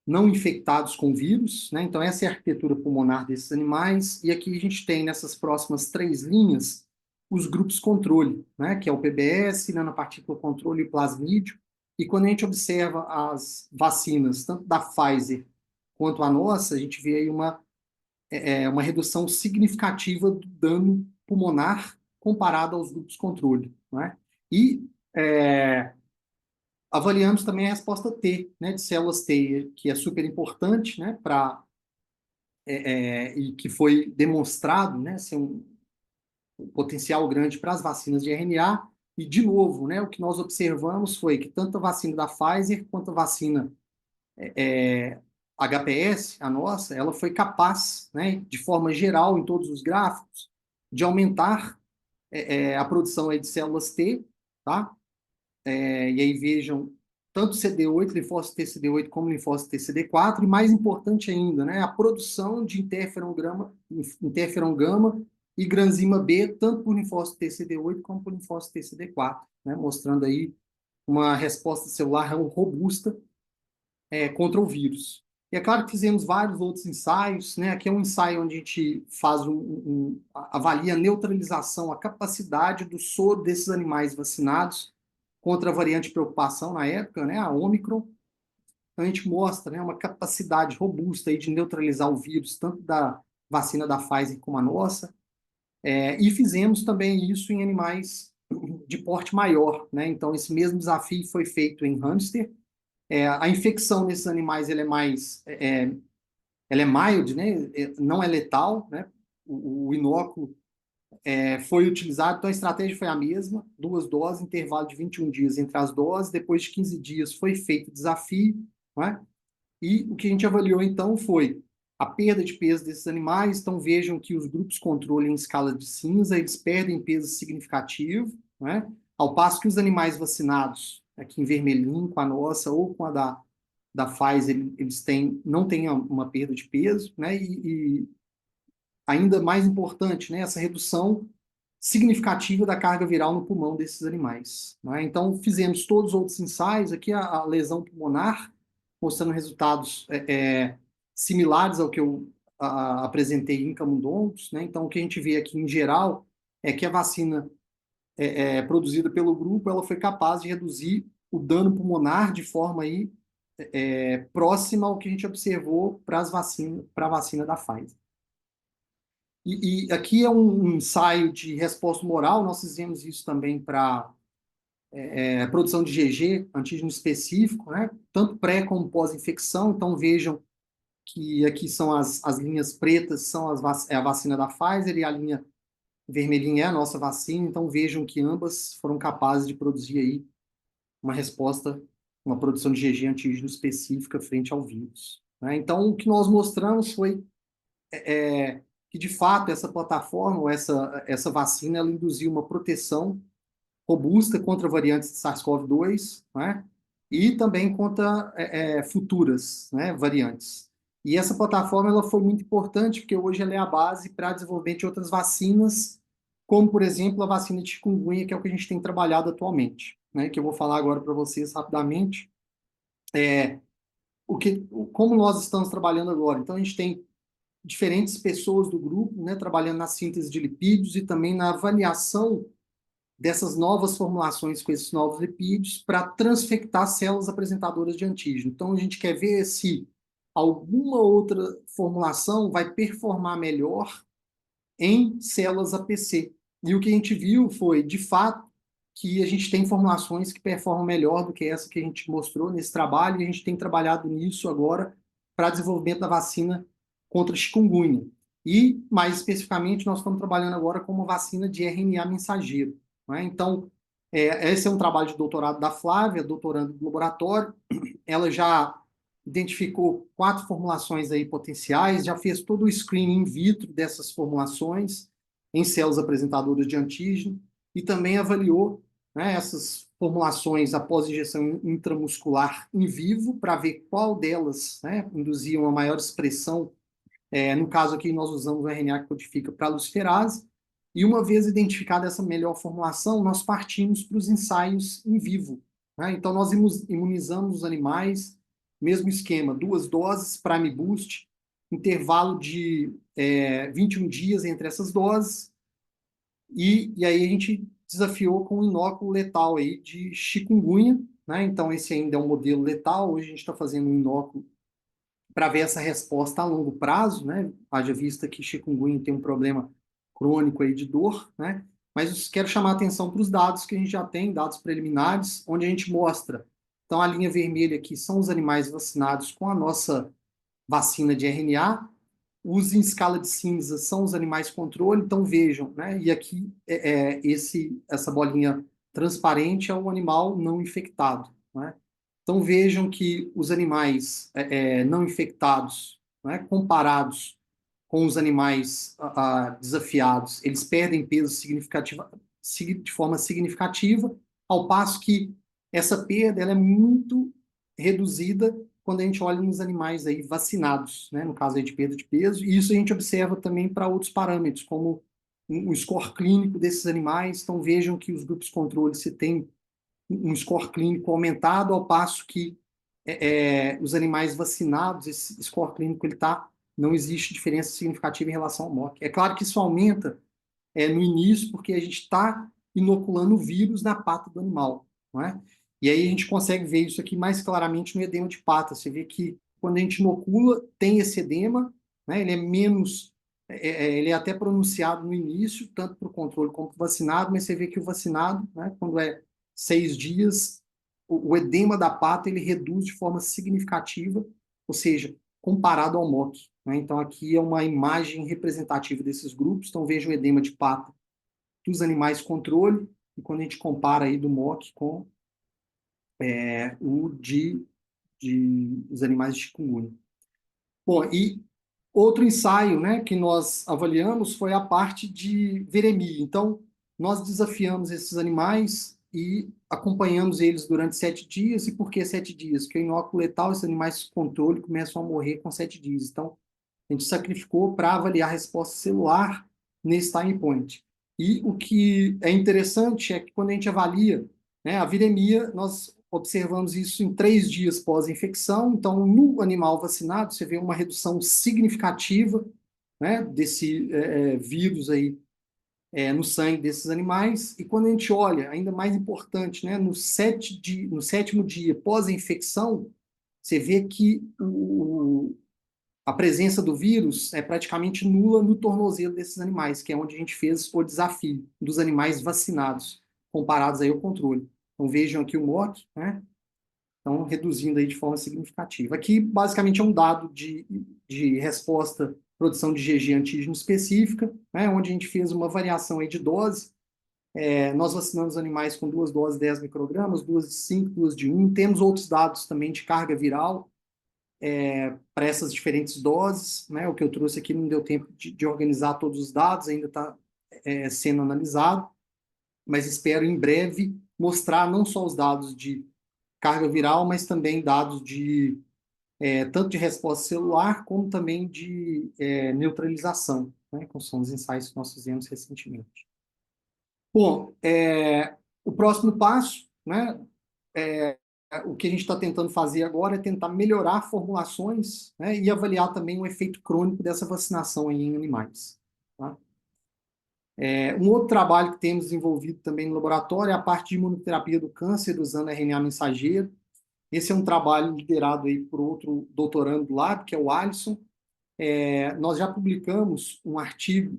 não infectados com vírus, né? Então, essa é a arquitetura pulmonar desses animais. E aqui a gente tem, nessas próximas 3 linhas, os grupos controle, né? Que é o PBS, nanopartícula controle e plasmídio. E quando a gente observa as vacinas, tanto da Pfizer quanto a nossa, a gente vê aí uma redução significativa do dano pulmonar comparado aos grupos controle, né? E avaliamos também a resposta T, né, de células T, que é super importante, né, e que foi demonstrado, né, ser um potencial grande para as vacinas de RNA. E, de novo, né, o que nós observamos foi que tanto a vacina da Pfizer quanto a vacina HPS, a nossa, ela foi capaz, né, de forma geral, em todos os gráficos, de aumentar a produção aí de células T, tá? E aí vejam tanto CD8, linfócito TCD8, como linfócito TCD4, e mais importante ainda, né, a produção de interferon gama e granzima B, tanto por linfócito TCD8 como por linfócito TCD4, né, mostrando aí uma resposta celular robusta contra o vírus. E é claro que fizemos vários outros ensaios, né? Aqui é um ensaio onde a gente faz avalia a neutralização, a capacidade do soro desses animais vacinados contra a variante de preocupação na época, né, a Ômicron. Então, a gente mostra, né, uma capacidade robusta aí de neutralizar o vírus, tanto da vacina da Pfizer como a nossa. E fizemos também isso em animais de porte maior, né? Então, esse mesmo desafio foi feito em hamster. A infecção nesses animais ela é mild, né? Não é letal, né? O inóculo foi utilizado, então a estratégia foi a mesma, 2 doses, intervalo de 21 dias entre as doses, depois de 15 dias foi feito o desafio, né? E o que a gente avaliou, então, foi a perda de peso desses animais. Então, vejam que os grupos controle em escala de cinza, eles perdem peso significativo, né? Ao passo que os animais vacinados, aqui em vermelhinho, com a nossa ou com a da Pfizer, eles não têm uma perda de peso, né? E ainda mais importante, né? Essa redução significativa da carga viral no pulmão desses animais, né? Então, fizemos todos os outros ensaios, aqui a lesão pulmonar, mostrando resultados similares ao que eu apresentei em camundongos, né? Então, o que a gente vê aqui, em geral, é que a vacina produzida pelo grupo, ela foi capaz de reduzir o dano pulmonar de forma aí, próxima ao que a gente observou para a vacina da Pfizer. E aqui é um ensaio de resposta humoral, nós fizemos isso também para produção de GG, antígeno específico, né? Tanto pré como pós-infecção. Então, vejam que aqui são as linhas pretas, são a vacina da Pfizer, e a linha vermelhinha é a nossa vacina. Então, vejam que ambas foram capazes de produzir aí uma resposta, uma produção de GG antígeno específica frente ao vírus, né? Então, o que nós mostramos foi que, de fato, essa plataforma, ou essa vacina, ela induziu uma proteção robusta contra variantes de SARS-CoV-2, né? E também contra futuras, né, variantes. E essa plataforma ela foi muito importante, porque hoje ela é a base para desenvolvimento de outras vacinas, como, por exemplo, a vacina de chikungunya, que é o que a gente tem trabalhado atualmente, né, que eu vou falar agora para vocês rapidamente. Como nós estamos trabalhando agora. Então, a gente tem diferentes pessoas do grupo, né, trabalhando na síntese de lipídios e também na avaliação dessas novas formulações com esses novos lipídios para transfectar células apresentadoras de antígeno. Então, a gente quer ver se alguma outra formulação vai performar melhor em células APC. E o que a gente viu foi, de fato, que a gente tem formulações que performam melhor do que essa que a gente mostrou nesse trabalho, e a gente tem trabalhado nisso agora para desenvolvimento da vacina contra chikungunya. E, mais especificamente, nós estamos trabalhando agora com uma vacina de RNA mensageiro, né? Então, esse é um trabalho de doutorado da Flávia, doutorando do laboratório. Ela já identificou 4 formulações aí potenciais, já fez todo o screening in vitro dessas formulações em células apresentadoras de antígeno e também avaliou, né, essas formulações após injeção intramuscular em vivo para ver qual delas, né, induziam a maior expressão. No caso aqui, nós usamos o RNA que codifica para a luciferase. E uma vez identificada essa melhor formulação, nós partimos para os ensaios em vivo, né? Então, nós imunizamos os animais, mesmo esquema, 2 doses, Prime Boost, intervalo de 21 dias entre essas doses, e aí a gente desafiou com um inóculo letal aí de chikungunya, né? Então, esse ainda é um modelo letal. Hoje a gente está fazendo um inóculo para ver essa resposta a longo prazo, né? Haja vista que chikungunya tem um problema crônico aí de dor, né? Mas quero chamar a atenção para os dados que a gente já tem, dados preliminares, onde a gente mostra. Então, a linha vermelha aqui são os animais vacinados com a nossa vacina de RNA, os em escala de cinza são os animais controle. Então, vejam, né? E aqui, essa bolinha transparente é o animal não infectado, né? Então, vejam que os animais não infectados, né, comparados com os animais desafiados, eles perdem peso de forma significativa, ao passo que essa perda ela é muito reduzida quando a gente olha nos animais aí vacinados, né, no caso aí de perda de peso, e isso a gente observa também para outros parâmetros, como o score clínico desses animais. Então, vejam que os grupos controle se tem um score clínico aumentado, ao passo que os animais vacinados, esse score clínico não existe diferença significativa em relação ao MOC. É claro que isso aumenta no início, porque a gente está inoculando o vírus na pata do animal. não é? E aí a gente consegue ver isso aqui mais claramente no edema de pata. Você vê que quando a gente inocula, tem esse edema, né? Ele é menos, ele é até pronunciado no início, tanto para o controle como para o vacinado, mas você vê que o vacinado, né, quando é 6 dias, o edema da pata ele reduz de forma significativa, ou seja, comparado ao MOC, né? Então aqui é uma imagem representativa desses grupos. Então veja o edema de pata dos animais controle, e quando a gente compara aí do MOC com o de os animais de chikungunya. Bom, e outro ensaio, né, que nós avaliamos foi a parte de viremia. Então, nós desafiamos esses animais e acompanhamos eles durante 7 dias. E por que 7 dias? Porque o inóculo letal, esses animais de controle começam a morrer com 7 dias. Então, a gente sacrificou para avaliar a resposta celular nesse time point. E o que é interessante é que quando a gente avalia, né, a viremia, nós observamos isso em 3 dias pós-infecção. Então, no animal vacinado, você vê uma redução significativa, né, desse vírus aí no sangue desses animais. E quando a gente olha, ainda mais importante, né, no 7º dia pós-infecção, você vê que a presença do vírus é praticamente nula no tornozelo desses animais, que é onde a gente fez o desafio dos animais vacinados, comparados aí ao controle. Então vejam aqui o MOC, né? Então reduzindo aí de forma significativa. Aqui basicamente é um dado de resposta, produção de GG antígeno específica, né? Onde a gente fez uma variação aí de dose. Nós vacinamos animais com 2 doses de 10 microgramas, 2 de 5, 2 de 1. Temos outros dados também de carga viral, para essas diferentes doses, né? O que eu trouxe aqui não deu tempo de organizar todos os dados, ainda está sendo analisado, mas espero em breve mostrar não só os dados de carga viral, mas também dados de tanto de resposta celular, como também de neutralização, né? Que são os ensaios que nós fizemos recentemente. Bom, o próximo passo, né? O que a gente está tentando fazer agora é tentar melhorar formulações, né, e avaliar também o efeito crônico dessa vacinação em animais. Tá? Um outro trabalho que temos desenvolvido também no laboratório é a parte de imunoterapia do câncer usando RNA mensageiro. Esse é um trabalho liderado aí por outro doutorando do lab, que é o Alisson. Nós já publicamos um artigo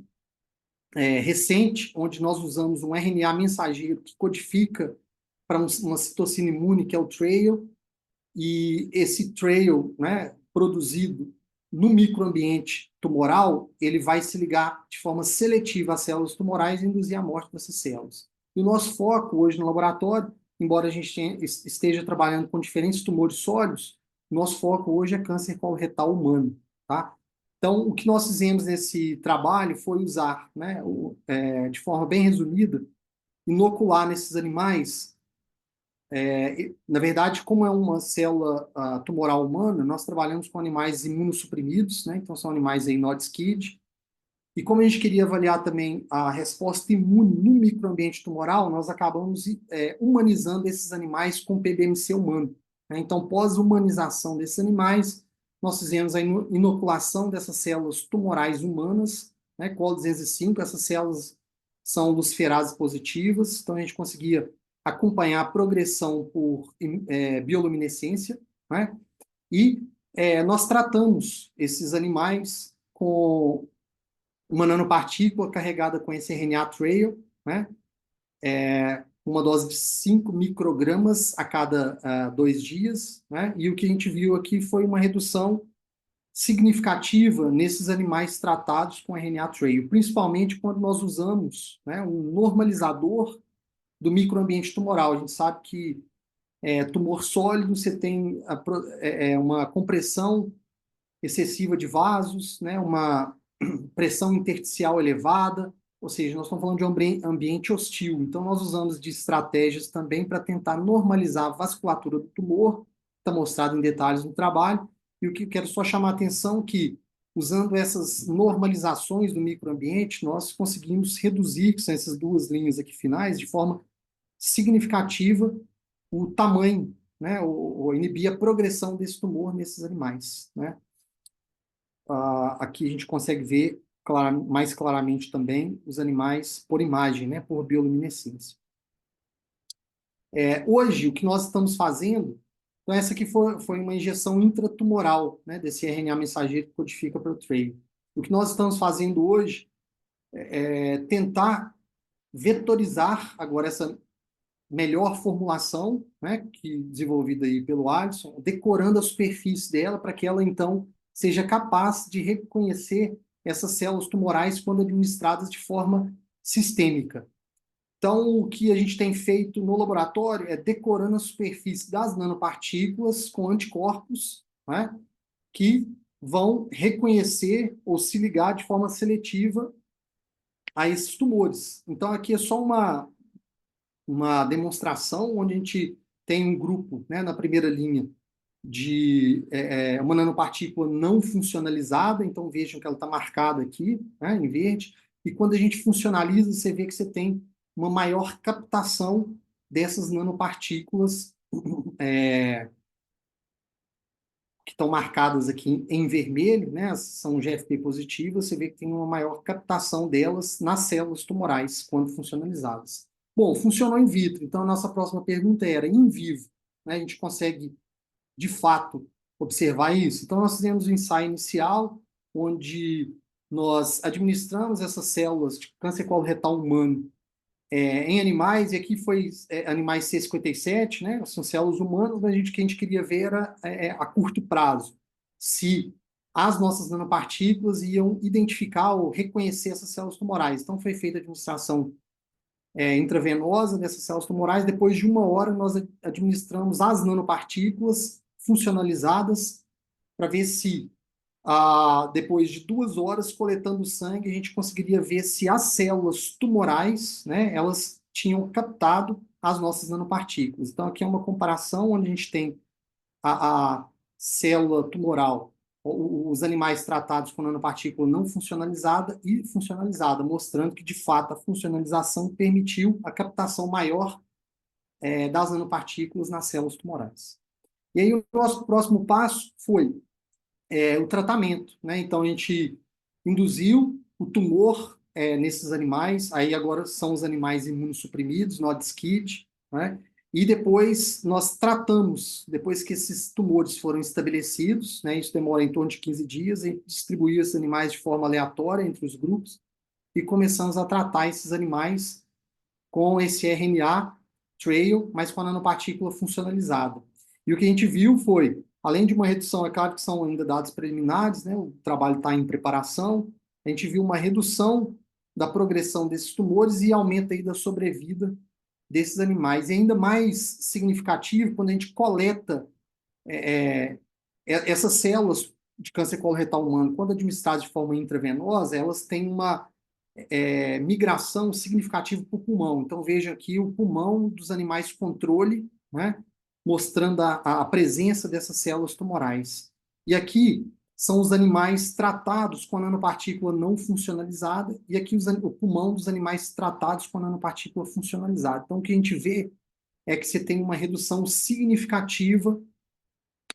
recente, onde nós usamos um RNA mensageiro que codifica para uma citocina imune, que é o TRAIL, e esse trail, né, produzido no microambiente tumoral, ele vai se ligar de forma seletiva às células tumorais e induzir a morte dessas células. E o nosso foco hoje no laboratório, embora a gente esteja trabalhando com diferentes tumores sólidos, nosso foco hoje é câncer coloretal humano, tá? Então, o que nós fizemos nesse trabalho foi usar, né, de forma bem resumida, inocular nesses animais. Na verdade, como é uma célula tumoral humana, nós trabalhamos com animais imunossuprimidos, né? Então são animais aí NOD/SCID. E como a gente queria avaliar também a resposta imune no microambiente tumoral, nós acabamos humanizando esses animais com PBMC humano, né? Então, pós-humanização desses animais, nós fizemos a inoculação dessas células tumorais humanas, né? COL205, essas células são luciferases positivas, então a gente conseguia acompanhar a progressão por bioluminescência, né? E nós tratamos esses animais com uma nanopartícula carregada com esse RNA trail, né? Uma dose de 5 microgramas a cada 2 dias, né? E o que a gente viu aqui foi uma redução significativa nesses animais tratados com RNA trail, principalmente quando nós usamos, né, um normalizador do microambiente tumoral. A gente sabe que tumor sólido você tem uma compressão excessiva de vasos, né, uma pressão intersticial elevada, ou seja, nós estamos falando de um ambiente hostil. Então, nós usamos de estratégias também para tentar normalizar a vasculatura do tumor, está mostrado em detalhes no trabalho, e o que eu quero só chamar a atenção é que, usando essas normalizações do microambiente, nós conseguimos reduzir, que são essas duas linhas aqui finais, de forma significativa o tamanho, né, ou inibir a progressão desse tumor nesses animais, né? Aqui a gente consegue ver mais claramente também os animais por imagem, né, por bioluminescência. Hoje, o que nós estamos fazendo, então essa aqui foi uma injeção intratumoral, né, desse RNA mensageiro que codifica para o TRAIL. O que nós estamos fazendo hoje é tentar vetorizar agora essa melhor formulação, né, que desenvolvida aí pelo Alisson, decorando a superfície dela para que ela, então, seja capaz de reconhecer essas células tumorais quando administradas de forma sistêmica. Então, o que a gente tem feito no laboratório é decorando a superfície das nanopartículas com anticorpos, né, que vão reconhecer ou se ligar de forma seletiva a esses tumores. Então, aqui é só uma demonstração onde a gente tem um grupo, né, na primeira linha de uma nanopartícula não funcionalizada, então vejam que ela está marcada aqui, né, em verde, e quando a gente funcionaliza, você vê que você tem uma maior captação dessas nanopartículas que estão marcadas aqui em vermelho, né, são GFP positivas, você vê que tem uma maior captação delas nas células tumorais, quando funcionalizadas. Bom, funcionou in vitro, então a nossa próxima pergunta era, in vivo, né, a gente consegue, de fato, observar isso? Então nós fizemos um ensaio inicial, onde nós administramos essas células de câncer coloretal humano em animais, e aqui foi animais C57, né? São células humanas, mas o que a gente queria ver era a curto prazo, se as nossas nanopartículas iam identificar ou reconhecer essas células tumorais. Então foi feita a administração intravenosa dessas células tumorais, depois de 1 hora nós administramos as nanopartículas funcionalizadas para ver se depois de 2 horas coletando sangue, a gente conseguiria ver se as células tumorais, né, elas tinham captado as nossas nanopartículas. Então, aqui é uma comparação onde a gente tem a célula tumoral, os animais tratados com nanopartícula não funcionalizada e funcionalizada, mostrando que, de fato, a funcionalização permitiu a captação maior das nanopartículas nas células tumorais. E aí, o nosso próximo passo foi o tratamento, né? Então a gente induziu o tumor nesses animais, aí agora são os animais imunossuprimidos, NOD-SCID, né? E depois nós tratamos, depois que esses tumores foram estabelecidos, né? Isso demora em torno de 15 dias, a gente distribuiu esses animais de forma aleatória entre os grupos e começamos a tratar esses animais com esse RNA trail, mas com a nanopartícula funcionalizada. E o que a gente viu foi, além de uma redução, é claro que são ainda dados preliminares, né, o trabalho está em preparação, a gente viu uma redução da progressão desses tumores e aumento aí da sobrevida desses animais. E ainda mais significativo quando a gente coleta essas células de câncer coloretal humano, quando administradas de forma intravenosa, elas têm uma migração significativa para o pulmão. Então, veja aqui o pulmão dos animais controle, né, mostrando a presença dessas células tumorais. E aqui são os animais tratados com a nanopartícula não funcionalizada, e aqui o pulmão dos animais tratados com a nanopartícula funcionalizada. Então, o que a gente vê é que você tem uma redução significativa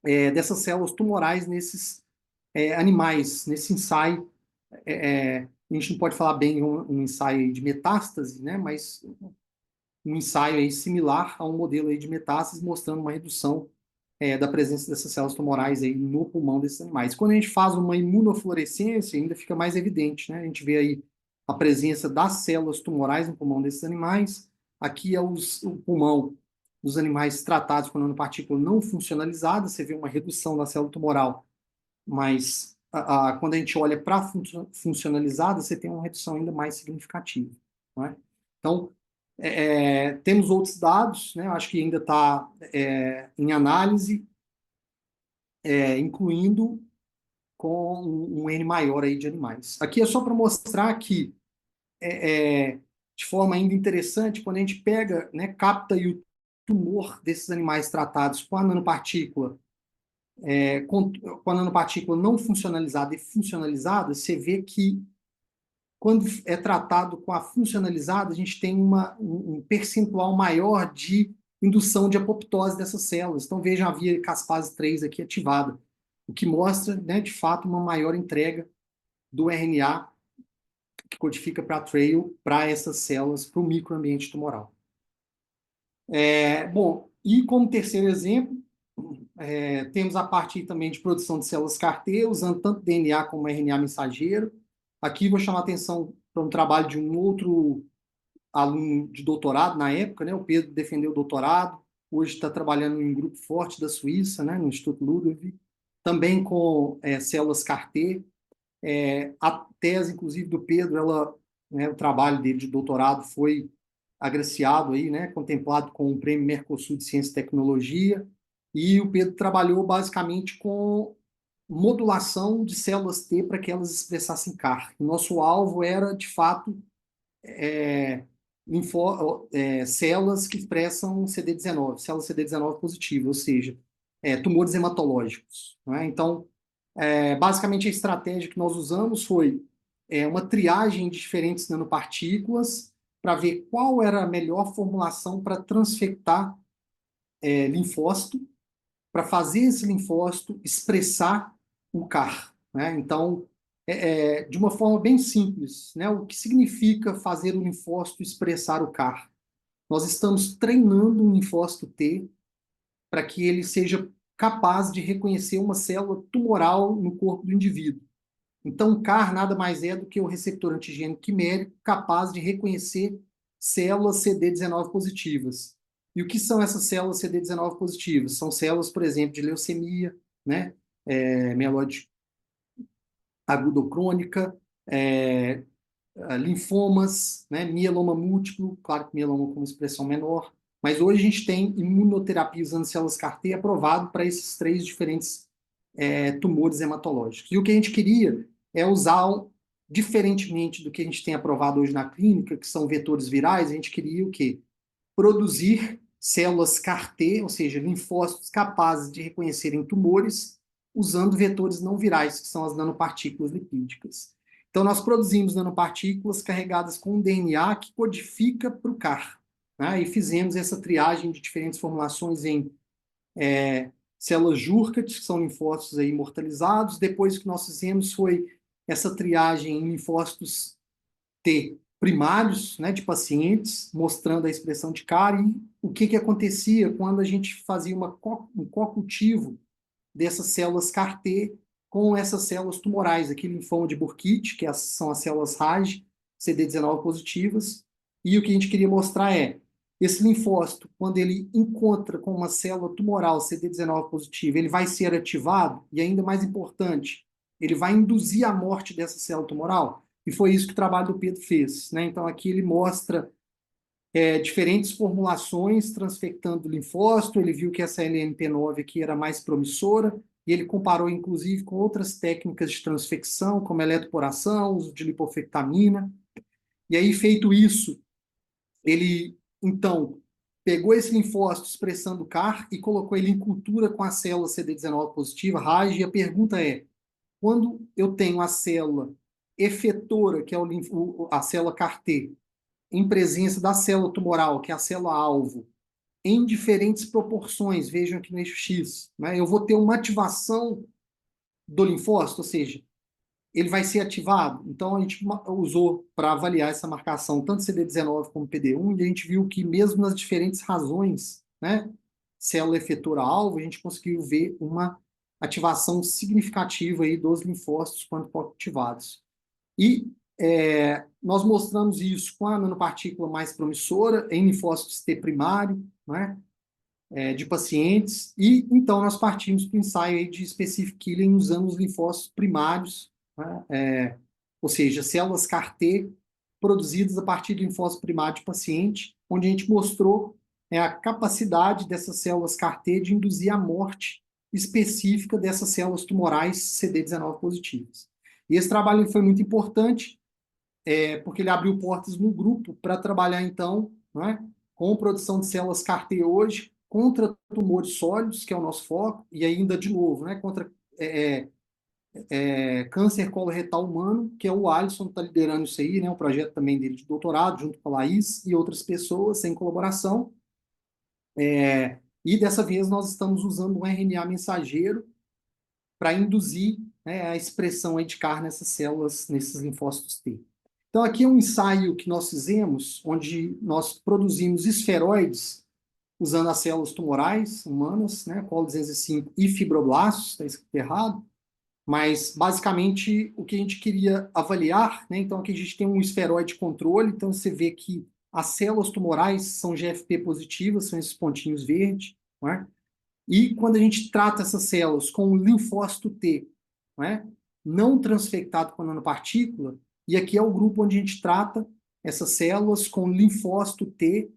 dessas células tumorais nesses animais, nesse ensaio. A gente não pode falar bem um ensaio de metástase, né, mas um ensaio aí similar a um modelo aí de metástase, mostrando uma redução da presença dessas células tumorais aí no pulmão desses animais. Quando a gente faz uma imunofluorescência, ainda fica mais evidente, né? A gente vê aí a presença das células tumorais no pulmão desses animais. Aqui é o pulmão dos animais tratados com nanopartícula não funcionalizada, você vê uma redução da célula tumoral, mas quando a gente olha para funcionalizada, você tem uma redução ainda mais significativa. Não é? Então, temos outros dados, né? Acho que ainda está em análise, incluindo com um N maior aí de animais. Aqui é só para mostrar que, de forma ainda interessante, quando a gente pega, né, capta aí o tumor desses animais tratados com a nanopartícula, com a nanopartícula não funcionalizada e funcionalizada, você vê que quando é tratado com a funcionalizada, a gente tem um percentual maior de indução de apoptose dessas células. Então, vejam a via caspase 3 aqui ativada, o que mostra, né, de fato, uma maior entrega do RNA que codifica para trail para essas células, para o microambiente tumoral. Bom, e como terceiro exemplo, temos a parte também de produção de células CAR-T, usando tanto DNA como RNA mensageiro. Aqui vou chamar a atenção para um trabalho de um outro aluno de doutorado na época, né? O Pedro defendeu o doutorado, hoje está trabalhando em um grupo forte da Suíça, né? No Instituto Ludwig, também com células CAR-T. A tese, inclusive, do Pedro, o trabalho dele de doutorado foi agraciado aí, né? Contemplado com o Prêmio Mercosul de Ciência e Tecnologia, e o Pedro trabalhou basicamente com modulação de células T para que elas expressassem CAR. O nosso alvo era, de fato, células que expressam CD19, células CD19 positivas, ou seja, tumores hematológicos. Não é? Então, basicamente, a estratégia que nós usamos foi uma triagem de diferentes nanopartículas para ver qual era a melhor formulação para transfectar linfócito, para fazer esse linfócito expressar o CAR. Né? Então, de uma forma bem simples, né? O que significa fazer o linfócito expressar o CAR? Nós estamos treinando um linfócito T para que ele seja capaz de reconhecer uma célula tumoral no corpo do indivíduo. Então, o CAR nada mais é do que o receptor antigênico quimérico capaz de reconhecer células CD19 positivas. E o que são essas células CD19 positivas? São células, por exemplo, de leucemia, né? Mieloide aguda ou crônica, linfomas, né? Mieloma múltiplo, claro que mieloma com expressão menor, mas hoje a gente tem imunoterapia usando células CAR-T aprovado para esses três diferentes tumores hematológicos. E o que a gente queria é usar, diferentemente do que a gente tem aprovado hoje na clínica, que são vetores virais, a gente queria o quê? Produzir células CAR-T, ou seja, linfócitos capazes de reconhecerem tumores, usando vetores não virais, que são as nanopartículas lipídicas. Então, nós produzimos nanopartículas carregadas com um DNA que codifica para o CAR. Né? E fizemos essa triagem de diferentes formulações em células Jurkat, que são linfócitos aí imortalizados. Depois, o que nós fizemos foi essa triagem em linfócitos T primários, né, de pacientes, mostrando a expressão de CAR e o que acontecia quando a gente fazia um co-cultivo dessas células CAR-T com essas células tumorais, aqui linfoma de Burkitt, que são as células Raj, CD19 positivas, e o que a gente queria mostrar esse linfócito, quando ele encontra com uma célula tumoral CD19 positiva, ele vai ser ativado, e ainda mais importante, ele vai induzir a morte dessa célula tumoral, e foi isso que o trabalho do Pedro fez. Né? Então, aqui ele mostra diferentes formulações transfectando linfócito, ele viu que essa LNP9 aqui era mais promissora, e ele comparou, inclusive, com outras técnicas de transfecção, como eletroporação, uso de lipofectamina. E aí, feito isso, ele, então, pegou esse linfócito expressando CAR e colocou ele em cultura com a célula CD19 positiva, RAG, e a pergunta quando eu tenho a célula efetora, que é a célula CAR-T, em presença da célula tumoral, que é a célula-alvo, em diferentes proporções, vejam aqui no eixo X, né? Eu vou ter uma ativação do linfócito, ou seja, ele vai ser ativado. Então, a gente usou para avaliar essa marcação tanto CD19 como PD1, e a gente viu que mesmo nas diferentes razões, né, célula efetora-alvo, a gente conseguiu ver uma ativação significativa aí dos linfócitos quando ativados. E nós mostramos isso com a nanopartícula mais promissora em linfócitos T primário, né, de pacientes, e então nós partimos para o ensaio aí de specific killing usando os linfócitos primários, né, ou seja, células CAR-T produzidas a partir do linfócito primário de paciente, onde a gente mostrou a capacidade dessas células CAR-T de induzir a morte específica dessas células tumorais CD19 positivas. E esse trabalho foi muito importante, porque ele abriu portas no grupo para trabalhar, então, né, com produção de células CAR-T hoje, contra tumores sólidos, que é o nosso foco, e ainda, de novo, né, contra câncer coloretal humano, que é o Alisson que está liderando isso aí, né, um projeto também dele de doutorado, junto com a Laís e outras pessoas, em colaboração. E dessa vez nós estamos usando um RNA mensageiro para induzir, né, a expressão aí de CAR nessas células, nesses linfócitos T. Então, aqui é um ensaio que nós fizemos, onde nós produzimos esferoides usando as células tumorais humanas, né, colo 205 e fibroblastos, está escrito errado, mas basicamente o que a gente queria avaliar, né, então aqui a gente tem um esferoide controle, então você vê que as células tumorais são GFP positivas, são esses pontinhos verdes, né, e quando a gente trata essas células com o linfócito T, né, não transfectado com nanopartícula, e aqui é o grupo onde a gente trata essas células com linfócito T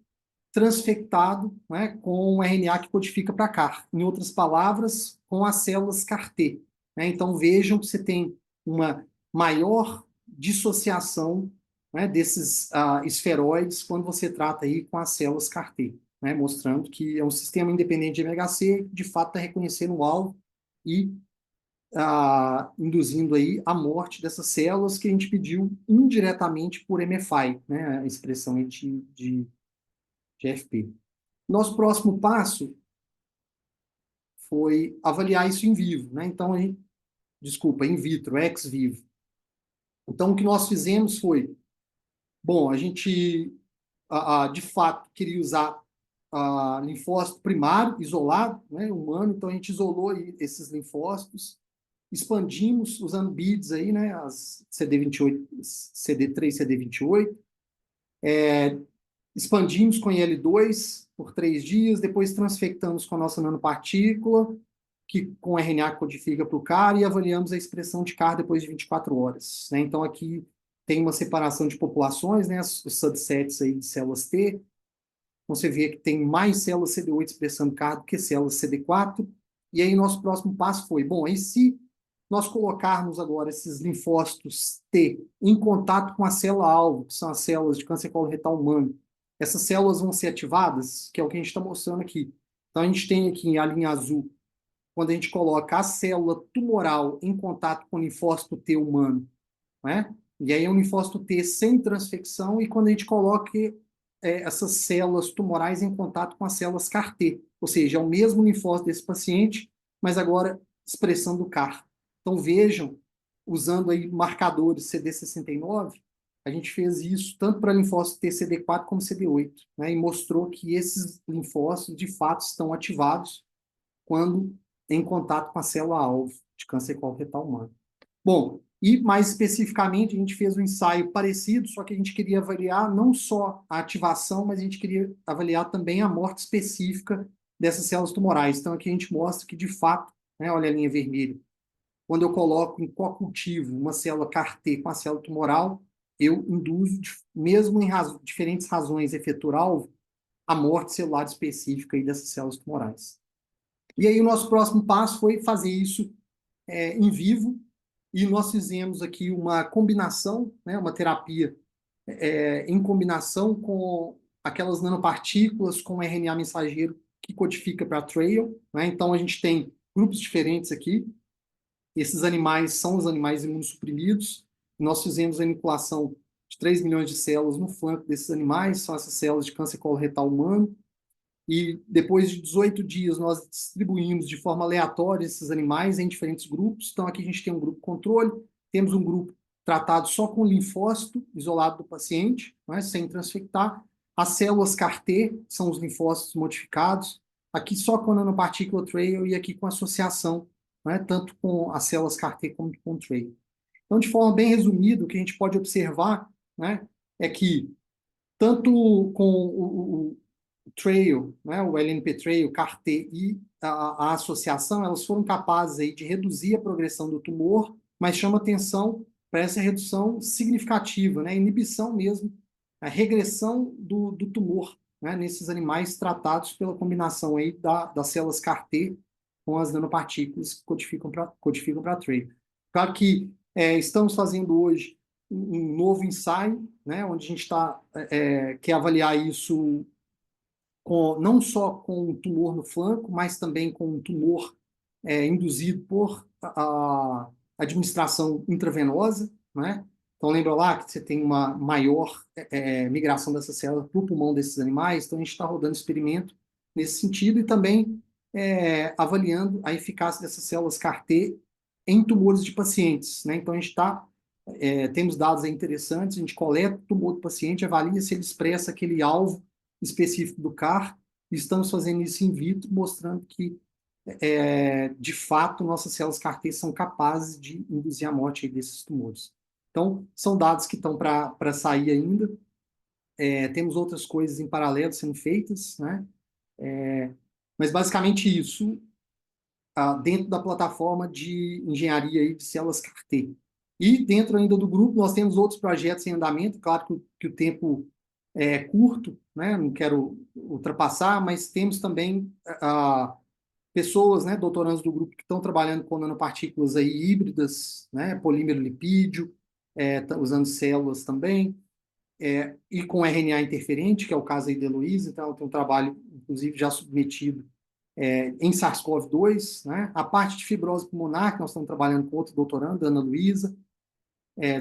transfectado, né, com um RNA que codifica para CAR. Em outras palavras, com as células CAR-T. Né? Então, vejam que você tem uma maior dissociação, né, desses esferoides quando você trata aí com as células CAR-T, né, mostrando que é um sistema independente de MHC que, de fato, está reconhecendo o alvo e induzindo aí a morte dessas células que a gente pediu indiretamente por MFI, né, a expressão aí de GFP. Nosso próximo passo foi avaliar isso em vivo, né? Então, desculpa, in vitro, ex vivo. Então, o que nós fizemos foi, bom, a gente, de fato, queria usar linfócito primário, isolado, né, humano, então a gente isolou esses linfócitos, expandimos usando beads aí, né, as CD28, CD3, CD28, expandimos com IL-2 por 3 dias, depois transfectamos com a nossa nanopartícula, que com RNA codifica para o CAR, e avaliamos a expressão de CAR depois de 24 horas. Né? Então, aqui tem uma separação de populações, né? Os subsets aí de células T. Então, você vê que tem mais células CD8 expressando CAR do que células CD4. E aí, nosso próximo passo foi, bom, e se nós colocarmos agora esses linfócitos T em contato com a célula-alvo, que são as células de câncer coloretal humano, essas células vão ser ativadas, que é o que a gente está mostrando aqui. Então, a gente tem aqui a linha azul, quando a gente coloca a célula tumoral em contato com o linfócito T humano, né? E aí é um linfócito T sem transfecção, e quando a gente coloca essas células tumorais em contato com as células CAR-T, ou seja, é o mesmo linfócito desse paciente, mas agora expressando o CAR. Então vejam, usando aí marcadores CD69, a gente fez isso tanto para linfócito T CD4 como CD8, né? E mostrou que esses linfócitos de fato estão ativados quando em contato com a célula-alvo de câncer coloretal humano. Bom, e mais especificamente, a gente fez um ensaio parecido, só que a gente queria avaliar não só a ativação, mas a gente queria avaliar também a morte específica dessas células tumorais. Então, aqui a gente mostra que, de fato, né, olha a linha vermelha, quando eu coloco em co-cultivo uma célula CAR-T com a célula tumoral, eu induzo, mesmo em diferentes razões efetor-alvo, a morte celular específica aí dessas células tumorais. E aí o nosso próximo passo foi fazer isso em vivo, e nós fizemos aqui uma combinação, né, uma terapia em combinação com aquelas nanopartículas com RNA mensageiro que codifica para trail, né? Então a gente tem grupos diferentes aqui. Esses animais são os animais imunossuprimidos. Nós fizemos a inoculação de 3 milhões de células no flanco desses animais, são essas células de câncer coloretal humano. E depois de 18 dias, nós distribuímos de forma aleatória esses animais em diferentes grupos. Então, aqui a gente tem um grupo controle, temos um grupo tratado só com linfócito, isolado do paciente, né, sem transfectar. As células CAR-T são os linfócitos modificados, aqui só com a nanopartícula trail e aqui com associação, né, tanto com as células CAR-T como com o trail. Então, de forma bem resumida, o que a gente pode observar, né, é que tanto com o Trail, né, o LNP Trail, CAR-T e a associação, elas foram capazes aí de reduzir a progressão do tumor, mas chama atenção para essa redução significativa, né, inibição mesmo, a regressão do tumor, né, nesses animais tratados pela combinação aí das células CAR-T com as nanopartículas que codificam para Trail. Claro que estamos fazendo hoje um novo ensaio, né, onde a gente quer avaliar isso não só com um tumor no flanco, mas também com um tumor induzido por a administração intravenosa, né? Então, lembra lá que você tem uma maior migração dessas células para o pulmão desses animais, então a gente está rodando experimento nesse sentido e também avaliando a eficácia dessas células CAR-T em tumores de pacientes, né? Então, a gente temos dados interessantes, a gente coleta o tumor do paciente, avalia se ele expressa aquele alvo específico do CAR, Estamos fazendo isso in vitro, mostrando que, de fato, nossas células CAR-T são capazes de induzir a morte aí desses tumores. Então, são dados que estão para sair ainda. Temos outras coisas em paralelo sendo feitas, né? Mas, basicamente, isso dentro da plataforma de engenharia aí de células CAR-T. E dentro ainda do grupo, nós temos outros projetos em andamento, claro que o tempo é curto, né? Não quero ultrapassar, mas temos também pessoas, né, doutorandos do grupo que estão trabalhando com nanopartículas aí híbridas, né, polímero lipídio, usando células também, e com RNA interferente, que é o caso aí da Heloísa, então tem um trabalho, inclusive, já submetido em SARS-CoV-2, né? A parte de fibrose pulmonar, que nós estamos trabalhando com outro doutorando, Ana Luísa,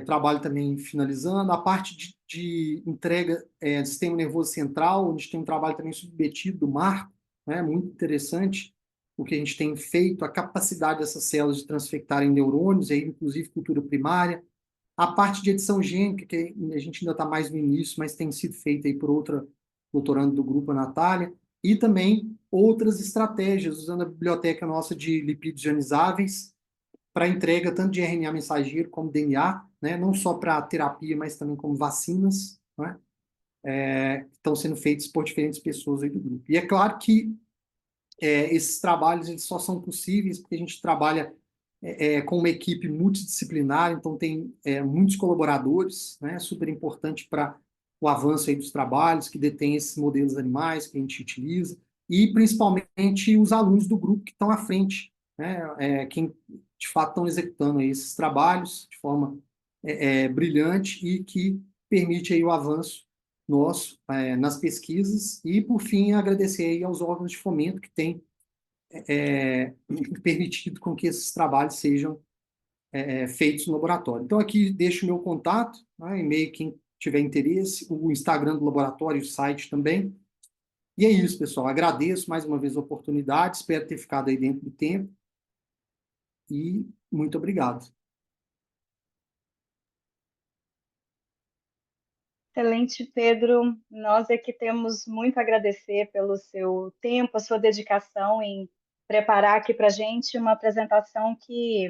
trabalho também finalizando. A parte de entrega do sistema nervoso central, onde tem um trabalho também submetido do Marco, né? Muito interessante o que a gente tem feito, a capacidade dessas células de transfectarem neurônios, aí, inclusive cultura primária. A parte de edição gênica, que a gente ainda está mais no início, mas tem sido feita aí por outra doutorando do grupo, a Natália, e também outras estratégias, usando a biblioteca nossa de lipídios ionizáveis, para entrega tanto de RNA mensageiro como DNA, né? Não só para terapia, mas também como vacinas, né? Estão sendo feitos por diferentes pessoas aí do grupo. E é claro que esses trabalhos eles só são possíveis porque a gente trabalha com uma equipe multidisciplinar, então tem muitos colaboradores, né? Super importante para o avanço aí dos trabalhos, que detêm esses modelos animais que a gente utiliza, e principalmente os alunos do grupo que estão à frente, né? Quem de fato estão executando aí esses trabalhos de forma brilhante e que permite aí o avanço nosso nas pesquisas, e por fim agradecer aí aos órgãos de fomento que têm permitido com que esses trabalhos sejam feitos no laboratório. Então, aqui deixo o meu contato, né, e-mail, quem tiver interesse, o Instagram do laboratório, o site também. E é isso, pessoal. Agradeço mais uma vez a oportunidade, espero ter ficado aí dentro do tempo, e muito obrigado. Excelente, Pedro. Nós é que temos muito a agradecer pelo seu tempo, a sua dedicação em preparar aqui para a gente uma apresentação que,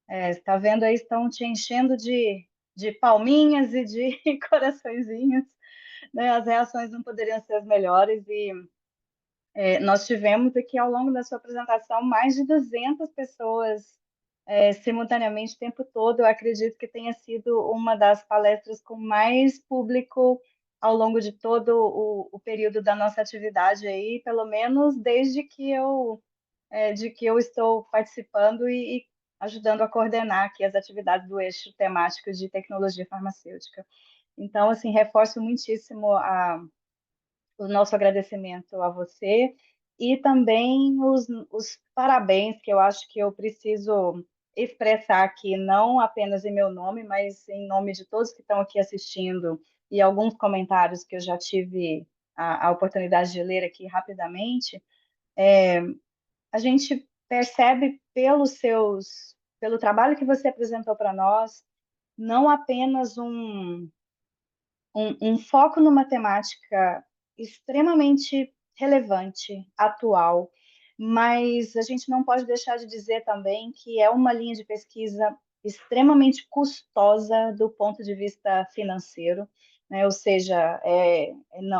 está vendo aí, estão te enchendo de palminhas e de coraçõezinhos, né? As reações não poderiam ser as melhores e nós tivemos aqui ao longo da sua apresentação mais de 200 pessoas simultaneamente o tempo todo. Eu acredito que tenha sido uma das palestras com mais público ao longo de todo o período da nossa atividade aí, pelo menos desde de que eu estou participando e ajudando a coordenar aqui as atividades do eixo temático de tecnologia farmacêutica. Então, assim, reforço muitíssimo o nosso agradecimento a você e também os parabéns que eu acho que eu preciso expressar aqui, não apenas em meu nome, mas em nome de todos que estão aqui assistindo e alguns comentários que eu já tive a oportunidade de ler aqui rapidamente. A gente percebe pelo trabalho que você apresentou para nós, não apenas um foco numa temática extremamente relevante, atual, mas a gente não pode deixar de dizer também que é uma linha de pesquisa extremamente custosa do ponto de vista financeiro, né? Ou seja,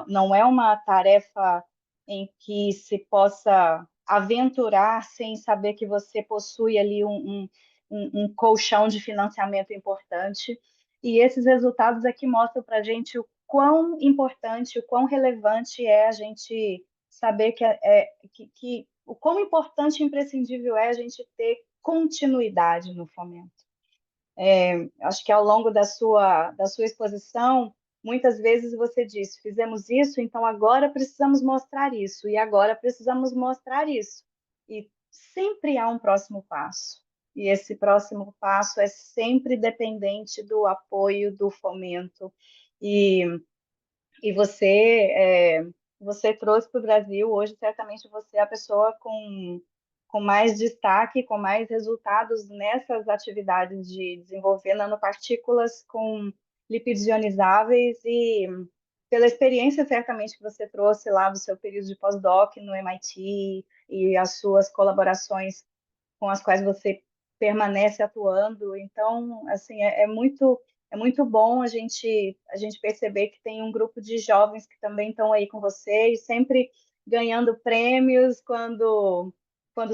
não é uma tarefa em que se possa aventurar sem saber que você possui ali um colchão de financiamento importante. E esses resultados aqui mostram para a gente o quão importante, o quão relevante é a gente saber o quão importante e imprescindível é a gente ter continuidade no fomento. Acho que ao longo da sua exposição, muitas vezes você disse, fizemos isso, então agora precisamos mostrar isso, e agora precisamos mostrar isso. E sempre há um próximo passo. E esse próximo passo é sempre dependente do apoio, do fomento. E, e você trouxe para o Brasil, hoje certamente você é a pessoa com mais destaque, com mais resultados nessas atividades de desenvolver nanopartículas com lipídios ionizáveis e pela experiência certamente que você trouxe lá do seu período de pós-doc no MIT e as suas colaborações com as quais você permanece atuando. Então, assim, é muito bom a gente perceber que tem um grupo de jovens que também estão aí com você e sempre ganhando prêmios quando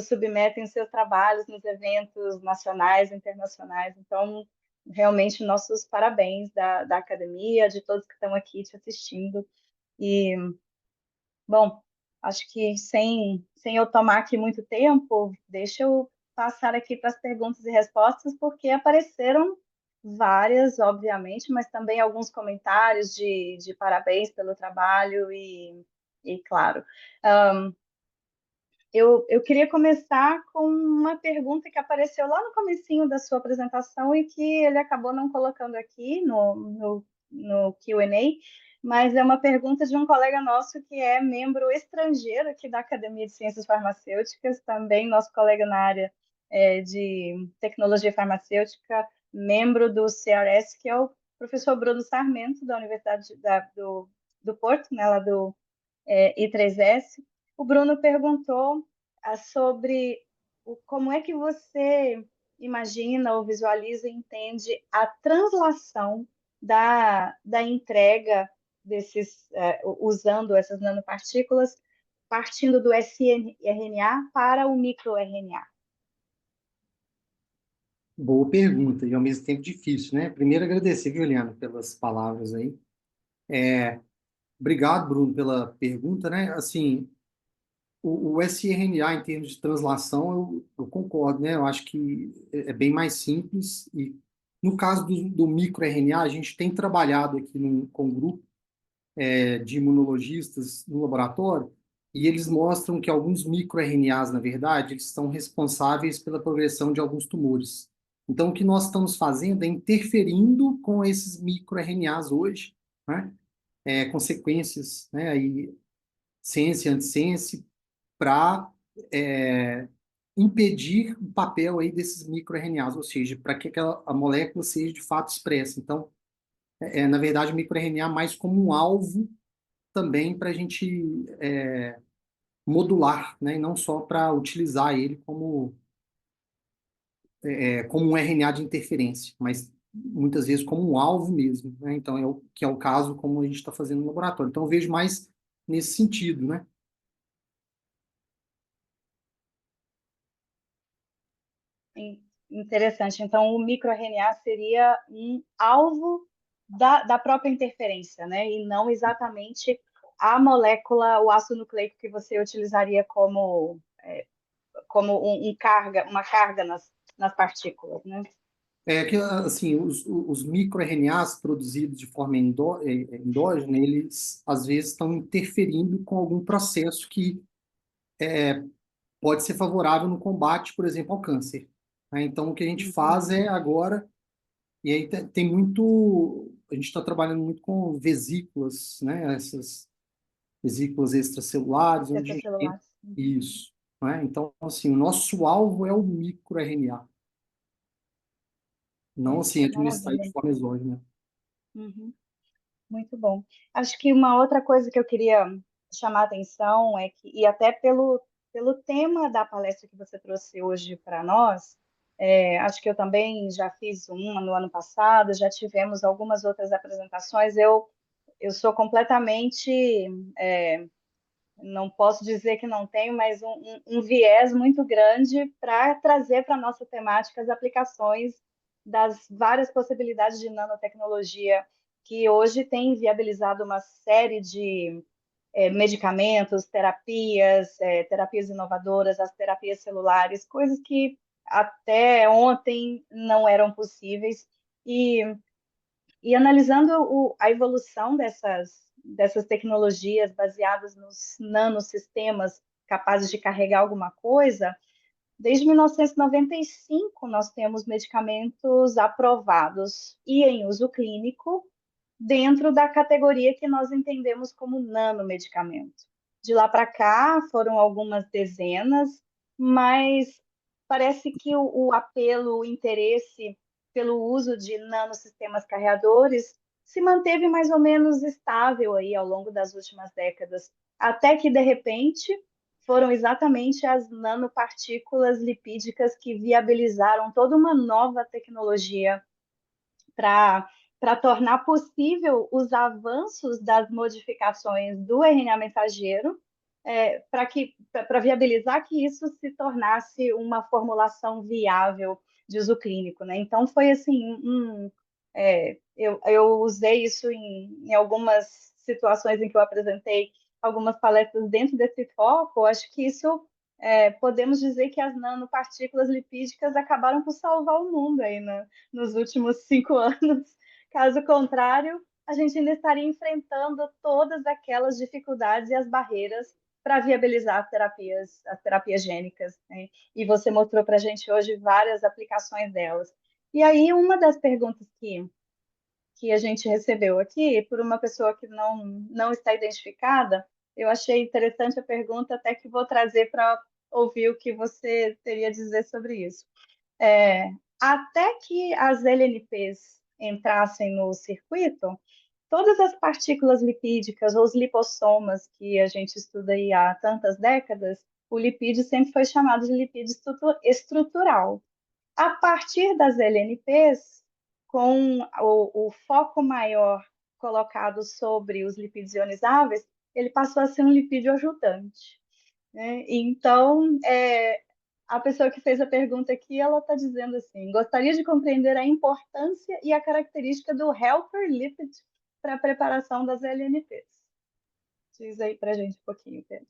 submetem os seus trabalhos nos eventos nacionais e internacionais. Então, realmente, nossos parabéns da academia, de todos que estão aqui te assistindo. E bom, acho que sem eu tomar aqui muito tempo, deixa eu passar aqui para as perguntas e respostas, porque apareceram várias, obviamente, mas também alguns comentários de parabéns pelo trabalho e claro. Eu queria começar com uma pergunta que apareceu lá no comecinho da sua apresentação e que ele acabou não colocando aqui no Q&A, mas é uma pergunta de um colega nosso que é membro estrangeiro aqui da Academia de Ciências Farmacêuticas, também nosso colega na área de tecnologia farmacêutica, membro do CRS, que é o professor Bruno Sarmento, da Universidade do Porto, né, lá do I3S. O Bruno perguntou sobre como é que você imagina ou visualiza e entende a translação da entrega desses, usando essas nanopartículas, partindo do sRNA para o microRNA. Boa pergunta e ao mesmo tempo difícil, né? Primeiro agradecer, viu, Eliana, pelas palavras aí. Obrigado, Bruno, pela pergunta, né? Assim, o sRNA, em termos de translação, eu concordo, né? Eu acho que é bem mais simples. E no caso do microRNA, a gente tem trabalhado aqui com um grupo de imunologistas no laboratório, e eles mostram que alguns microRNAs, na verdade, eles estão responsáveis pela progressão de alguns tumores. Então, o que nós estamos fazendo é interferindo com esses microRNAs hoje, né? Consequências, né? Aí, sense e antissense, para impedir o papel aí desses microRNAs, ou seja, para que a molécula seja de fato expressa. Então, na verdade, o microRNA mais como um alvo também para a gente modular, né, e não só para utilizar ele como um RNA de interferência, mas muitas vezes como um alvo mesmo, né? Então, que é o caso como a gente está fazendo no laboratório. Então, eu vejo mais nesse sentido, né? Interessante. Então, o microRNA seria um alvo da própria interferência, né? E não exatamente a molécula, o ácido nucleico que você utilizaria como uma carga nas partículas, né? Que, assim, os microRNAs produzidos de forma endógena, eles, às vezes, estão interferindo com algum processo que pode ser favorável no combate, por exemplo, ao câncer, né? Então, o que a gente Uhum. faz é agora. E aí tem muito. A gente está trabalhando muito com vesículas, né? Essas vesículas extracelulares, onde a gente tem Extracelares. Uhum. isso, né? Então, assim, o nosso alvo é o microRNA, não assim administrar de Maravilha. forma exógena. Uhum. Muito bom. Acho que uma outra coisa que eu queria chamar a atenção é que, e até pelo tema da palestra que você trouxe hoje para nós, acho que eu também já fiz uma no ano passado, já tivemos algumas outras apresentações. Eu sou completamente, não posso dizer que não tenho, mas um viés muito grande para trazer para a nossa temática as aplicações das várias possibilidades de nanotecnologia que hoje tem viabilizado uma série de medicamentos, terapias inovadoras, as terapias celulares, coisas que até ontem não eram possíveis. E e analisando a evolução dessas tecnologias baseadas nos nanosistemas capazes de carregar alguma coisa, desde 1995 nós temos medicamentos aprovados e em uso clínico dentro da categoria que nós entendemos como nanomedicamento. De lá para cá foram algumas dezenas, mas parece que o apelo, o interesse pelo uso de nanosistemas carreadores se manteve mais ou menos estável aí ao longo das últimas décadas, até que, de repente, foram exatamente as nanopartículas lipídicas que viabilizaram toda uma nova tecnologia para tornar possível os avanços das modificações do RNA mensageiro, para viabilizar que isso se tornasse uma formulação viável de uso clínico, né? Então foi assim, eu usei isso em algumas situações em que eu apresentei algumas palestras dentro desse foco. Acho que isso podemos dizer que as nanopartículas lipídicas acabaram por salvar o mundo aí, né, nos últimos 5 anos. Caso contrário, a gente ainda estaria enfrentando todas aquelas dificuldades e as barreiras para viabilizar as terapias gênicas, né? E você mostrou para a gente hoje várias aplicações delas. E aí, uma das perguntas que a gente recebeu aqui, por uma pessoa que não está identificada, eu achei interessante a pergunta, até que vou trazer para ouvir o que você teria a dizer sobre isso. É, até que as LNPs entrassem no circuito, todas as partículas lipídicas, ou os lipossomas, que a gente estuda aí há tantas décadas, o lipídio sempre foi chamado de lipídio estrutural. A partir das LNPs, com o foco maior colocado sobre os lipídios ionizáveis, ele passou a ser um lipídio ajudante, né? Então, a pessoa que fez a pergunta aqui, ela está dizendo assim: gostaria de compreender a importância e a característica do helper lipid para a preparação das LNPs. Diz aí para a gente um pouquinho, Pedro.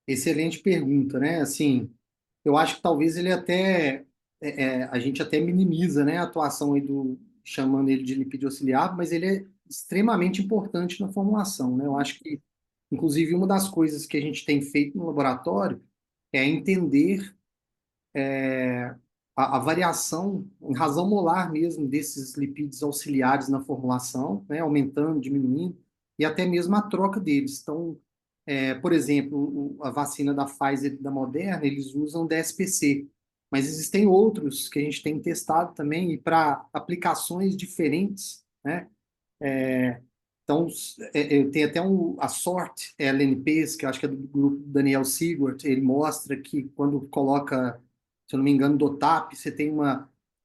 Excelente pergunta, né? Assim, eu acho que talvez ele até a gente até minimiza, né, a atuação aí do chamando ele de lipídio auxiliar, mas ele é extremamente importante na formulação, né? Eu acho que, inclusive, uma das coisas que a gente tem feito no laboratório é entender a variação em razão molar mesmo desses lipídios auxiliares na formulação, né, aumentando, diminuindo, e até mesmo a troca deles. Então, por exemplo, a vacina da Pfizer e da Moderna, eles usam DSPC, mas existem outros que a gente tem testado também e para aplicações diferentes, né? Então, tem até a SORT LNPs, que eu acho que é do grupo do Daniel Sigwart, ele mostra que quando coloca, se eu não me engano, DOTAP,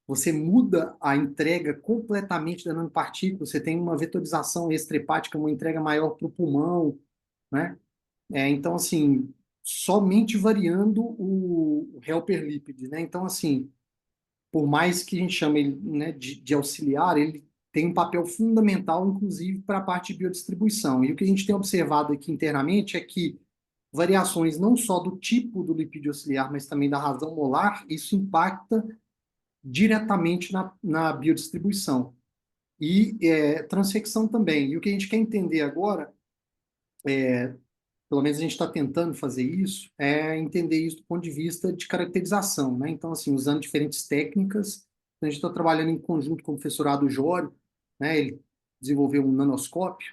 você muda a entrega completamente da nanopartícula, você tem uma vetorização extra-hepática, uma entrega maior para o pulmão, né? Então, assim, somente variando o helper lipid, né? Então, assim, por mais que a gente chame ele, né, de auxiliar, ele tem um papel fundamental, inclusive, para a parte de biodistribuição. E o que a gente tem observado aqui internamente é que variações não só do tipo do lipídio auxiliar, mas também da razão molar, isso impacta diretamente na biodistribuição. E transfecção também. E o que a gente quer entender agora, pelo menos a gente está tentando fazer isso, é entender isso do ponto de vista de caracterização, né? Então, assim, usando diferentes técnicas, a gente está trabalhando em conjunto com o professorado Jório, né? Ele desenvolveu um nanoscópio,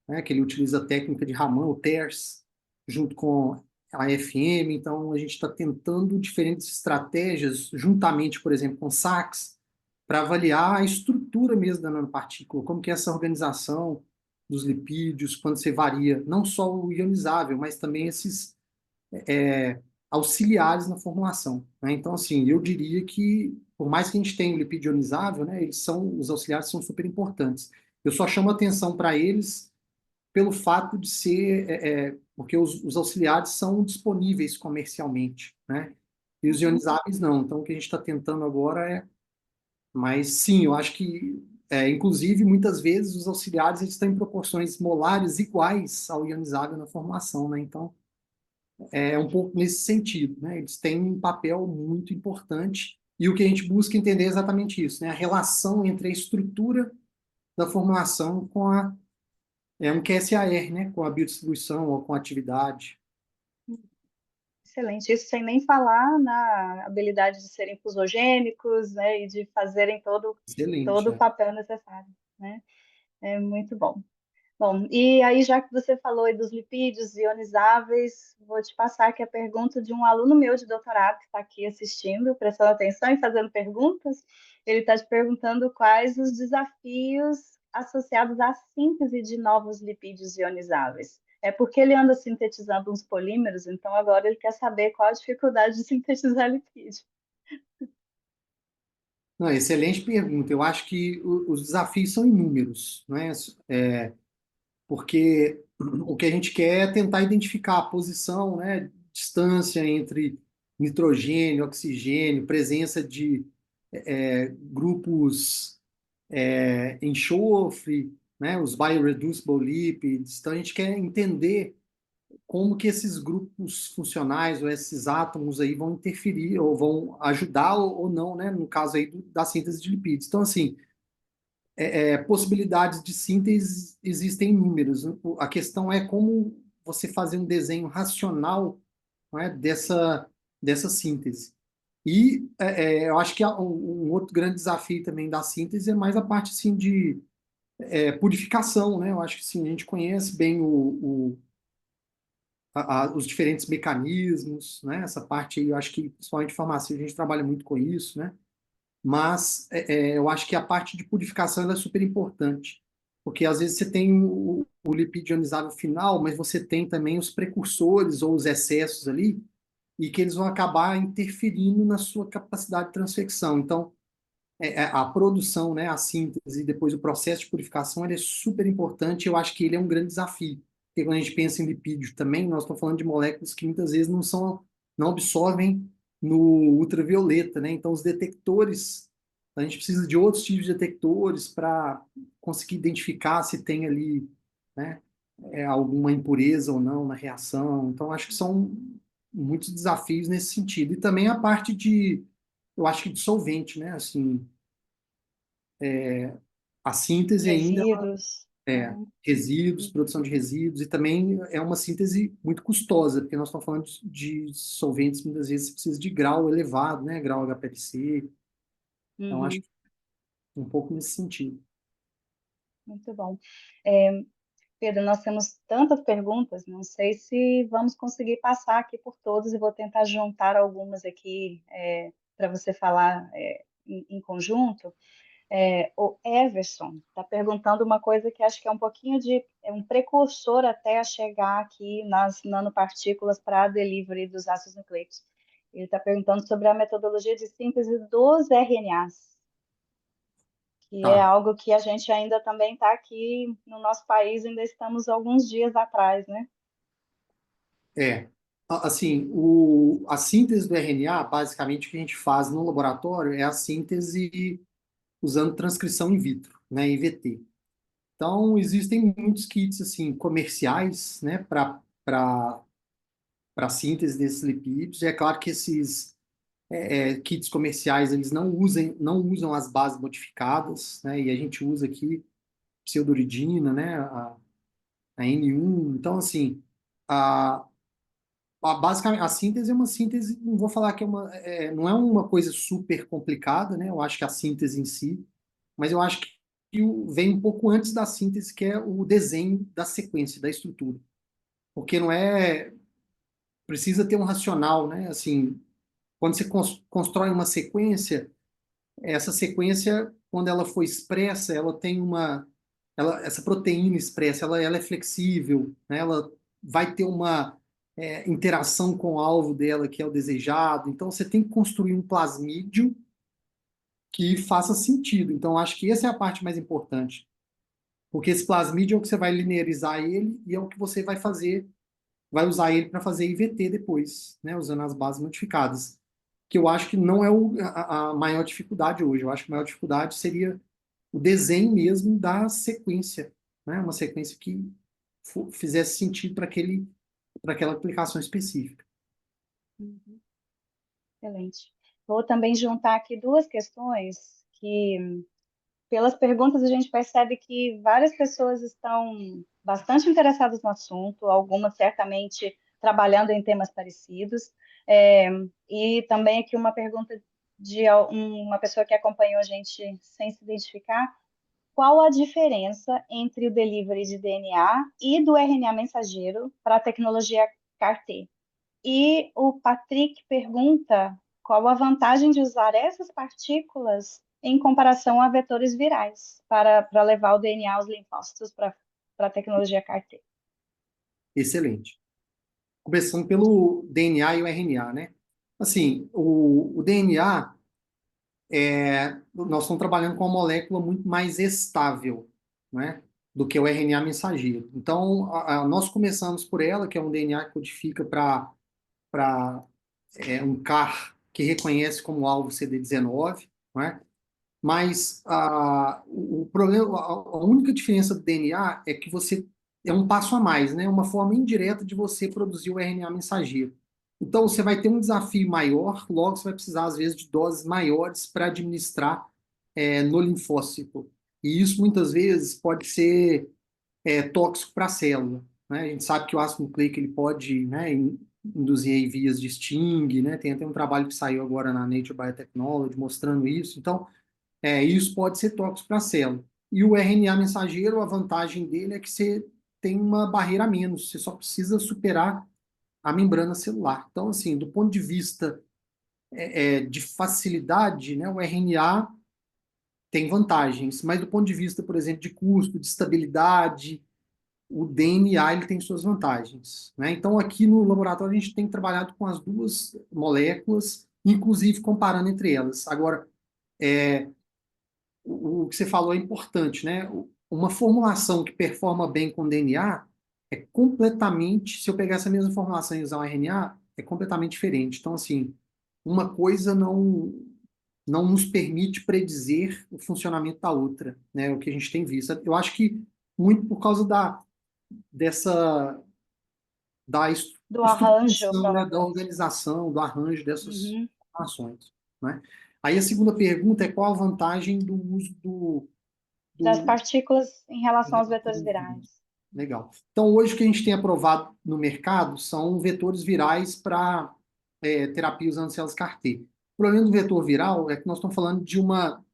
né? Que ele utiliza a técnica de Raman, o TERS, junto com a FM. Então, a gente está tentando diferentes estratégias, juntamente, por exemplo, com o SACS, para avaliar a estrutura mesmo da nanopartícula, como que é essa organização dos lipídios, quando você varia não só o ionizável, mas também esses auxiliares na formulação, né? Então, assim, eu diria que, por mais que a gente tenha o lipídio ionizável, né, os auxiliares são super importantes. Eu só chamo atenção para eles pelo fato de ser, porque os auxiliares são disponíveis comercialmente, né? E os Uhum. ionizáveis não. Então, o que a gente está tentando agora mas sim, eu acho que, inclusive, muitas vezes os auxiliares eles estão em proporções molares iguais ao ionizável na formulação, né? Então, é um pouco nesse sentido, né? Eles têm um papel muito importante e o que a gente busca entender é exatamente isso, né? A relação entre a estrutura da formulação com um QSAR, né? Com a biodistribuição ou com a atividade. Excelente. Isso sem nem falar na habilidade de serem fusogênicos, né, e de fazerem todo Excelente, o papel necessário, né? É muito bom. Bom, e aí, já que você falou aí dos lipídios ionizáveis, vou te passar aqui a pergunta de um aluno meu de doutorado que está aqui assistindo, prestando atenção e fazendo perguntas. Ele está te perguntando quais os desafios associados à síntese de novos lipídios ionizáveis. É porque ele anda sintetizando uns polímeros, então agora ele quer saber qual a dificuldade de sintetizar lipídio. Não, excelente pergunta. Eu acho que os desafios são inúmeros, né? Porque o que a gente quer é tentar identificar a posição, né, distância entre nitrogênio, oxigênio, presença de grupos enxofre, né, os bioreducible lipids. Então a gente quer entender como que esses grupos funcionais ou esses átomos aí vão interferir ou vão ajudar ou não, né, no caso aí da síntese de lipídios. Então assim, possibilidades de síntese existem inúmeras. A questão é como você fazer um desenho racional, não é, dessa síntese. E eu acho que um outro grande desafio também da síntese é mais a parte assim, de purificação, né? Eu acho que sim, a gente conhece bem os diferentes mecanismos, né? Essa parte aí, eu acho que, principalmente em farmácia, a gente trabalha muito com isso, né? Mas eu acho que a parte de purificação ela é super importante, porque às vezes você tem o lipídio ionizável final, mas você tem também os precursores ou os excessos ali, e que eles vão acabar interferindo na sua capacidade de transfecção. Então, a produção, né, a síntese e depois o processo de purificação ele é super importante. Eu acho que ele é um grande desafio, porque quando a gente pensa em lipídio também, nós estamos falando de moléculas que muitas vezes não absorvem no ultravioleta, né? Então, os detectores, a gente precisa de outros tipos de detectores para conseguir identificar se tem ali, né, alguma impureza ou não na reação. Então, acho que são muitos desafios nesse sentido. E também a parte de, eu acho que de solvente, né? Assim, a síntese ainda Resíduos. resíduos, produção de resíduos, e também é uma síntese muito custosa, porque nós estamos falando de solventes, muitas vezes você precisa de grau elevado, né? Grau HPLC. Então, acho Uhum, que um pouco nesse sentido. muito bom. É, Pedro, nós temos tantas perguntas, não sei se vamos conseguir passar aqui por todas e vou tentar juntar algumas aqui para você falar em conjunto. O Everson está perguntando uma coisa que acho que é um pouquinho é um precursor até a chegar aqui nas nanopartículas para a delivery dos ácidos nucleicos. Ele está perguntando sobre a metodologia de síntese dos RNAs, que é Tá. algo que a gente ainda também está aqui no nosso país, ainda estamos alguns dias atrás, né? É. Assim, a síntese do RNA, basicamente, o que a gente faz no laboratório é a síntese usando transcrição in vitro, né, IVT. Então, existem muitos kits assim comerciais, né, para síntese desses lipídios. E é claro que esses kits comerciais eles não usam as bases modificadas, né, e a gente usa aqui pseudoridina, né, a N1. Então, assim, a, basicamente a síntese é uma síntese, não vou falar que não é uma coisa super complicada, né? Eu acho que a síntese em si, mas eu acho que vem um pouco antes da síntese, que é o desenho da sequência, da estrutura. Porque não é. Precisa ter um racional, né? Assim, quando você constrói uma sequência, essa sequência, quando ela for expressa, ela tem uma. Essa proteína expressa, ela é flexível, né? Ela vai ter uma interação com o alvo dela, que é o desejado. Então, você tem que construir um plasmídio que faça sentido. Então, acho que essa é a parte mais importante. Porque esse plasmídio é o que você vai linearizar ele e é o que você vai fazer, vai usar ele para fazer IVT depois, né, usando as bases modificadas. Que eu acho que não é a maior dificuldade hoje. Eu acho que a maior dificuldade seria o desenho mesmo da sequência, né, uma sequência que fizesse sentido para aquela aplicação específica. Uhum, excelente. Vou também juntar aqui duas questões que, pelas perguntas, a gente percebe que várias pessoas estão bastante interessadas no assunto, algumas certamente trabalhando em temas parecidos. É, e também aqui uma pergunta de uma pessoa que acompanhou a gente sem se identificar. Qual a diferença entre o delivery de DNA e do RNA mensageiro para a tecnologia CAR-T? E o Patrick pergunta qual a vantagem de usar essas partículas em comparação a vetores virais, para levar o DNA aos linfócitos para a tecnologia CAR-T. Excelente. Começando pelo DNA e o RNA, né? Assim, o DNA, nós estamos trabalhando com uma molécula muito mais estável, né, do que o RNA mensageiro. Então, nós começamos por ela, que é um DNA que codifica para um CAR que reconhece como alvo CD19, né? Mas o problema, a única diferença do DNA é que você é um passo a mais, né? Uma forma indireta de você produzir o RNA mensageiro. Então, você vai ter um desafio maior, logo você vai precisar, às vezes, de doses maiores para administrar no linfócito. E isso, muitas vezes, pode ser tóxico para a célula, né? A gente sabe que o ácido nucleico ele pode, né, induzir aí vias de Sting, né? Tem até um trabalho que saiu agora na Nature Biotechnology mostrando isso. Então, isso pode ser tóxico para a célula. E o RNA mensageiro, a vantagem dele é que você tem uma barreira a menos, você só precisa superar a membrana celular. Então, assim, do ponto de vista de facilidade, né, o RNA tem vantagens, mas do ponto de vista, por exemplo, de custo, de estabilidade, o DNA ele tem suas vantagens, né? Então, aqui no laboratório, a gente tem trabalhado com as duas moléculas, inclusive comparando entre elas. Agora, o que você falou é importante, né? Uma formulação que performa bem com DNA é completamente, se eu pegar essa mesma formulação e usar um RNA, é completamente diferente. Então, assim, uma coisa não nos permite predizer o funcionamento da outra, né? O que a gente tem visto. Eu acho que muito por causa dessa da Do arranjo, estruturação, né? Da provavelmente. organização, do arranjo dessas Uhum. informações, né? Aí a segunda pergunta é qual a vantagem do uso Das do partículas em relação aos vetores virais. Legal. Então, hoje o que a gente tem aprovado no mercado são vetores virais para terapia usando células CAR-T. O problema do vetor viral é que nós estamos falando de uma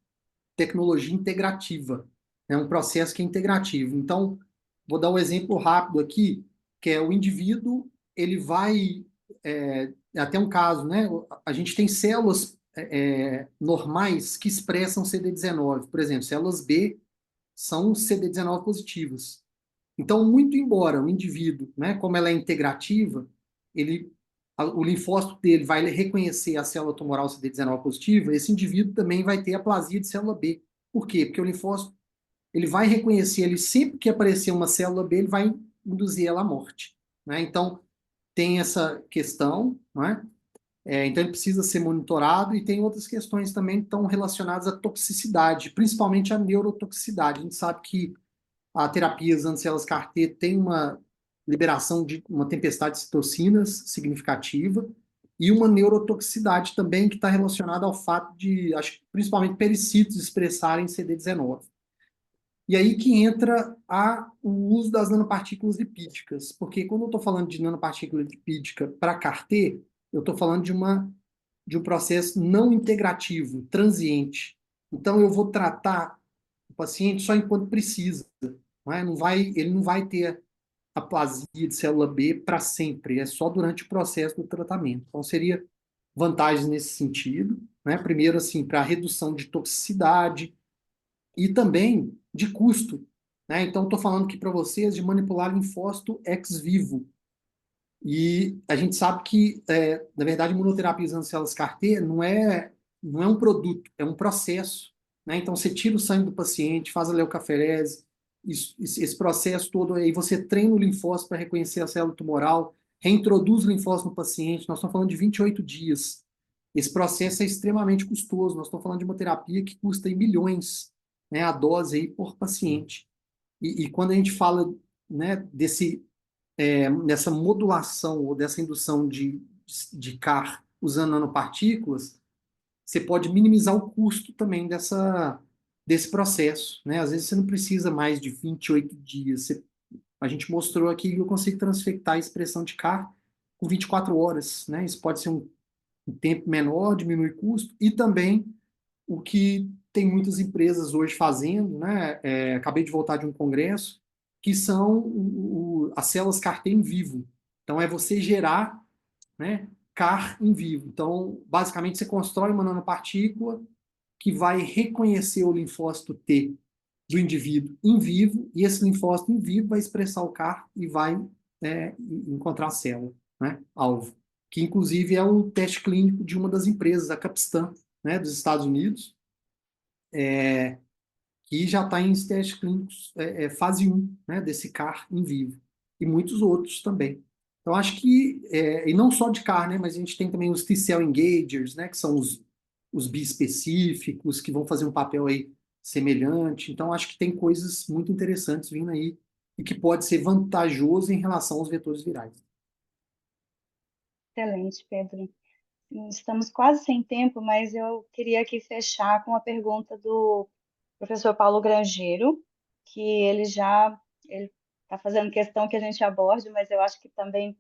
tecnologia integrativa, é um processo que é integrativo. Então, vou dar um exemplo rápido aqui, que é o indivíduo, ele vai, até um caso, né? A gente tem células normais que expressam CD19, por exemplo, células B são CD19 positivas. Então, muito embora o indivíduo, né, como ela é integrativa, o linfócito dele vai reconhecer a célula tumoral CD19 positiva, esse indivíduo também vai ter aplasia de célula B. Por quê? Porque o linfócito ele vai reconhecer, ele sempre que aparecer uma célula B, ele vai induzir ela à morte, né? Então, tem essa questão, né? Então, ele precisa ser monitorado e tem outras questões também que estão relacionadas à toxicidade, principalmente à neurotoxicidade. A gente sabe que a terapia usando células CAR-T tem uma liberação de uma tempestade de citocinas significativa e uma neurotoxicidade também que está relacionada ao fato de, acho que principalmente pericitos expressarem CD19. E aí que entra o uso das nanopartículas lipídicas, porque quando eu estou falando de nanopartícula lipídica para CAR-T, eu estou falando de um processo não integrativo, transiente. Então, eu vou tratar o paciente só enquanto precisa. Não é? Ele não vai ter aplasia de célula B para sempre, é só durante o processo do tratamento. Então, seria vantagens nesse sentido, né? Primeiro, assim, para redução de toxicidade e também de custo, né? Então, estou falando aqui para vocês de manipular linfócito ex vivo. E a gente sabe que, na verdade, imunoterapia usando células CAR-T não é um produto, é um processo, né? Então, você tira o sangue do paciente, faz a leucoferese, esse processo todo, aí você treina o linfócito para reconhecer a célula tumoral, reintroduz o linfócito no paciente, nós estamos falando de 28 dias. Esse processo é extremamente custoso, nós estamos falando de uma terapia que custa em milhões, né, a dose aí por paciente. E quando a gente fala, né, dessa modulação ou dessa indução de CAR usando nanopartículas, você pode minimizar o custo também desse processo, né? Às vezes você não precisa mais de 28 dias. A gente mostrou aqui que eu consigo transfectar a expressão de CAR com 24 horas, né? Isso pode ser um tempo menor, diminui custo, e também o que tem muitas empresas hoje fazendo, né? Acabei de voltar de um congresso, que são as células CAR-T em vivo. Então, é você gerar, né, CAR em vivo. Então, basicamente, você constrói uma nanopartícula, que vai reconhecer o linfócito T do indivíduo em vivo, e esse linfócito em vivo vai expressar o CAR e vai encontrar a célula, né, alvo, que inclusive é o teste clínico de uma das empresas, a Capstan, né, dos Estados Unidos, que já está em testes clínicos fase 1, né, desse CAR em vivo, e muitos outros também. Então, acho que, e não só de CAR, né, mas a gente tem também os T-cell engagers, né, que são os bispecíficos, que vão fazer um papel aí semelhante. Então, acho que tem coisas muito interessantes vindo aí, e que pode ser vantajoso em relação aos vetores virais. Excelente, Pedro. Estamos quase sem tempo, mas eu queria aqui fechar com a pergunta do professor Paulo Grangeiro, que ele está fazendo questão que a gente aborde, mas eu acho que também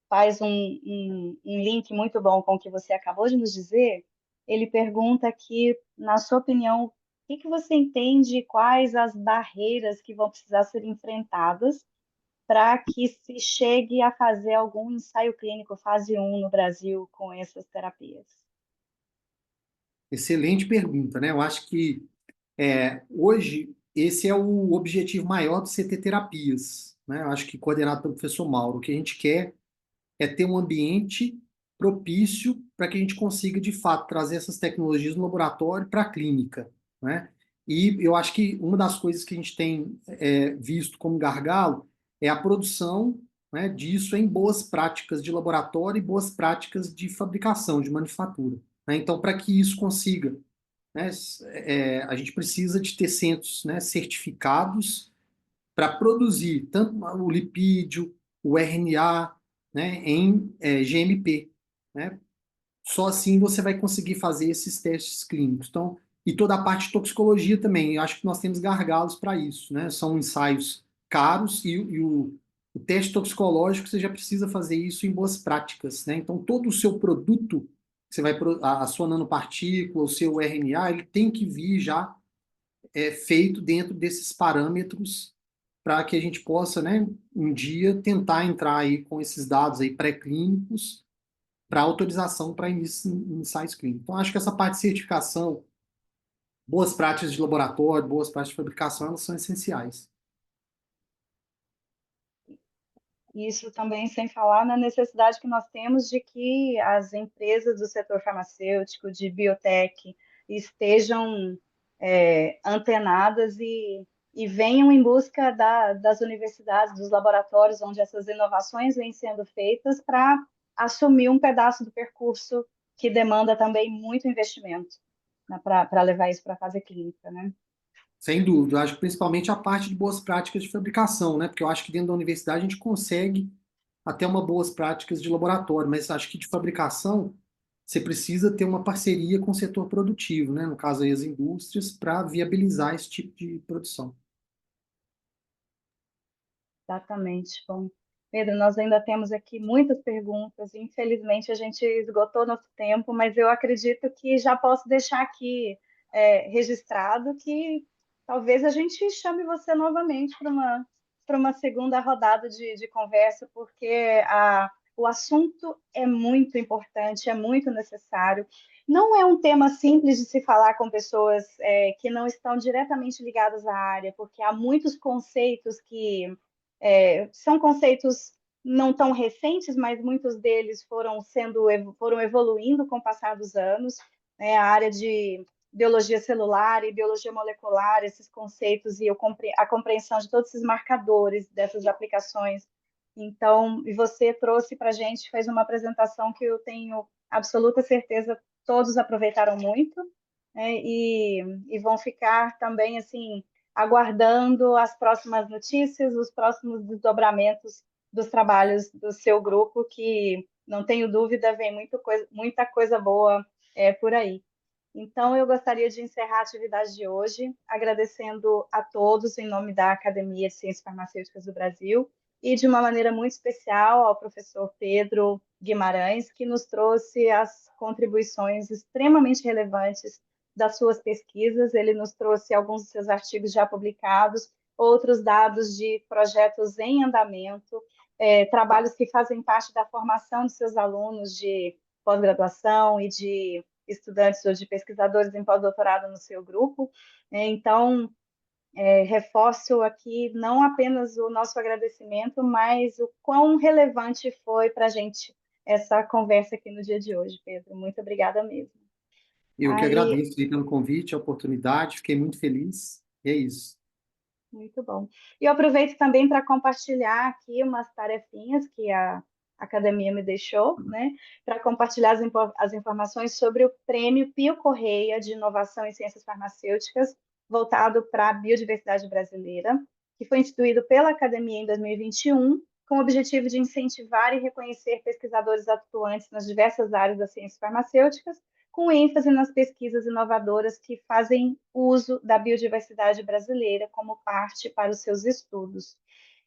faz um link muito bom com o que você acabou de nos dizer. Ele pergunta aqui, na sua opinião, o que que você entende, quais as barreiras que vão precisar ser enfrentadas para que se chegue a fazer algum ensaio clínico fase 1 no Brasil com essas terapias? Excelente pergunta, né? Eu acho que hoje esse é o objetivo maior do CT Terapias, né? Eu acho que coordenado pelo professor Mauro. O que a gente quer é ter um ambiente propício para que a gente consiga, de fato, trazer essas tecnologias no laboratório para a clínica, né? E eu acho que uma das coisas que a gente tem visto como gargalo é a produção, né, disso em boas práticas de laboratório e boas práticas de fabricação, de manufatura, né? Então, para que isso consiga, né, a gente precisa de ter centros, né, certificados para produzir tanto o lipídio, o RNA, né, em GMP, né? Só assim você vai conseguir fazer esses testes clínicos. Então, e toda a parte de toxicologia também, eu acho que nós temos gargalos para isso, né? São ensaios caros e o teste toxicológico você já precisa fazer isso em boas práticas, né? Então, todo o seu produto, você vai a sua nanopartícula, o seu RNA, ele tem que vir já feito dentro desses parâmetros para que a gente possa, né, um dia tentar entrar aí com esses dados aí pré-clínicos para autorização para início em ensaios clínicos. Então, acho que essa parte de certificação, boas práticas de laboratório, boas práticas de fabricação, elas são essenciais. Isso também sem falar na necessidade que nós temos de que as empresas do setor farmacêutico, de biotech, estejam antenadas e venham em busca das universidades, dos laboratórios onde essas inovações vêm sendo feitas para assumir um pedaço do percurso que demanda também muito investimento, né, para levar isso para a fase clínica, né? Sem dúvida, eu acho que principalmente a parte de boas práticas de fabricação, né? Porque eu acho que dentro da universidade a gente consegue até uma boas práticas de laboratório, mas acho que de fabricação você precisa ter uma parceria com o setor produtivo, né? No caso aí as indústrias, para viabilizar esse tipo de produção. Exatamente. Bom, Pedro, nós ainda temos aqui muitas perguntas. Infelizmente, a gente esgotou nosso tempo, mas eu acredito que já posso deixar aqui registrado que talvez a gente chame você novamente para uma segunda rodada de conversa, porque o assunto é muito importante, é muito necessário. Não é um tema simples de se falar com pessoas que não estão diretamente ligadas à área, porque há muitos conceitos que são conceitos não tão recentes, mas muitos deles foram evoluindo com o passar dos anos. Né? A área de biologia celular e biologia molecular, esses conceitos e a compreensão de todos esses marcadores dessas aplicações. Então, e você trouxe para a gente, fez uma apresentação que eu tenho absoluta certeza todos aproveitaram muito, né? E vão ficar também assim aguardando as próximas notícias, os próximos desdobramentos dos trabalhos do seu grupo, que não tenho dúvida, vem muita coisa boa por aí. Então, eu gostaria de encerrar a atividade de hoje, agradecendo a todos em nome da Academia de Ciências Farmacêuticas do Brasil e de uma maneira muito especial ao professor Pedro Guimarães, que nos trouxe as contribuições extremamente relevantes das suas pesquisas. Ele nos trouxe alguns dos seus artigos já publicados, outros dados de projetos em andamento, trabalhos que fazem parte da formação de seus alunos de pós-graduação e de estudantes ou de pesquisadores em pós-doutorado no seu grupo. Então, reforço aqui não apenas o nosso agradecimento, mas o quão relevante foi para a gente essa conversa aqui no dia de hoje, Pedro. Muito obrigada mesmo. Eu que Aí, agradeço aí pelo convite, a oportunidade, fiquei muito feliz. E é isso. muito bom. E eu aproveito também para compartilhar aqui umas tarefinhas que a academia me deixou, né, para compartilhar as informações sobre o Prêmio Pio Correia de Inovação em Ciências Farmacêuticas, voltado para a biodiversidade brasileira, que foi instituído pela academia em 2021, com o objetivo de incentivar e reconhecer pesquisadores atuantes nas diversas áreas das ciências farmacêuticas, com ênfase nas pesquisas inovadoras que fazem uso da biodiversidade brasileira como parte para os seus estudos.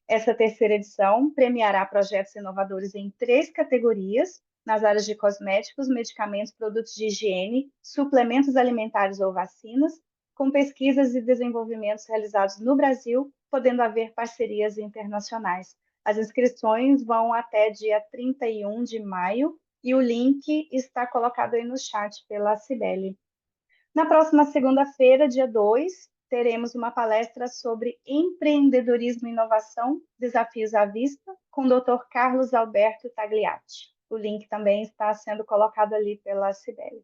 Essa terceira edição premiará projetos inovadores em 3 categorias, nas áreas de cosméticos, medicamentos, produtos de higiene, suplementos alimentares ou vacinas, com pesquisas e desenvolvimentos realizados no Brasil, podendo haver parcerias internacionais. As inscrições vão até dia 31 de maio e o link está colocado aí no chat pela Cibele. Na próxima segunda-feira, dia 2, teremos uma palestra sobre empreendedorismo e inovação, desafios à vista, com o Dr. Carlos Alberto Tagliati. O link também está sendo colocado ali pela Cibele.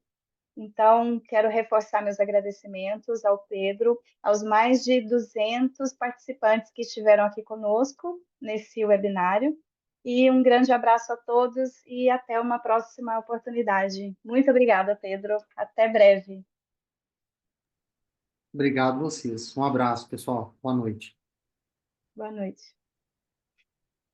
Então, quero reforçar meus agradecimentos ao Pedro, aos mais de 200 participantes que estiveram aqui conosco nesse webinário. E um grande abraço a todos e até uma próxima oportunidade. Muito obrigada, Pedro. Até breve. Obrigado a vocês. Um abraço, pessoal. Boa noite. Boa noite.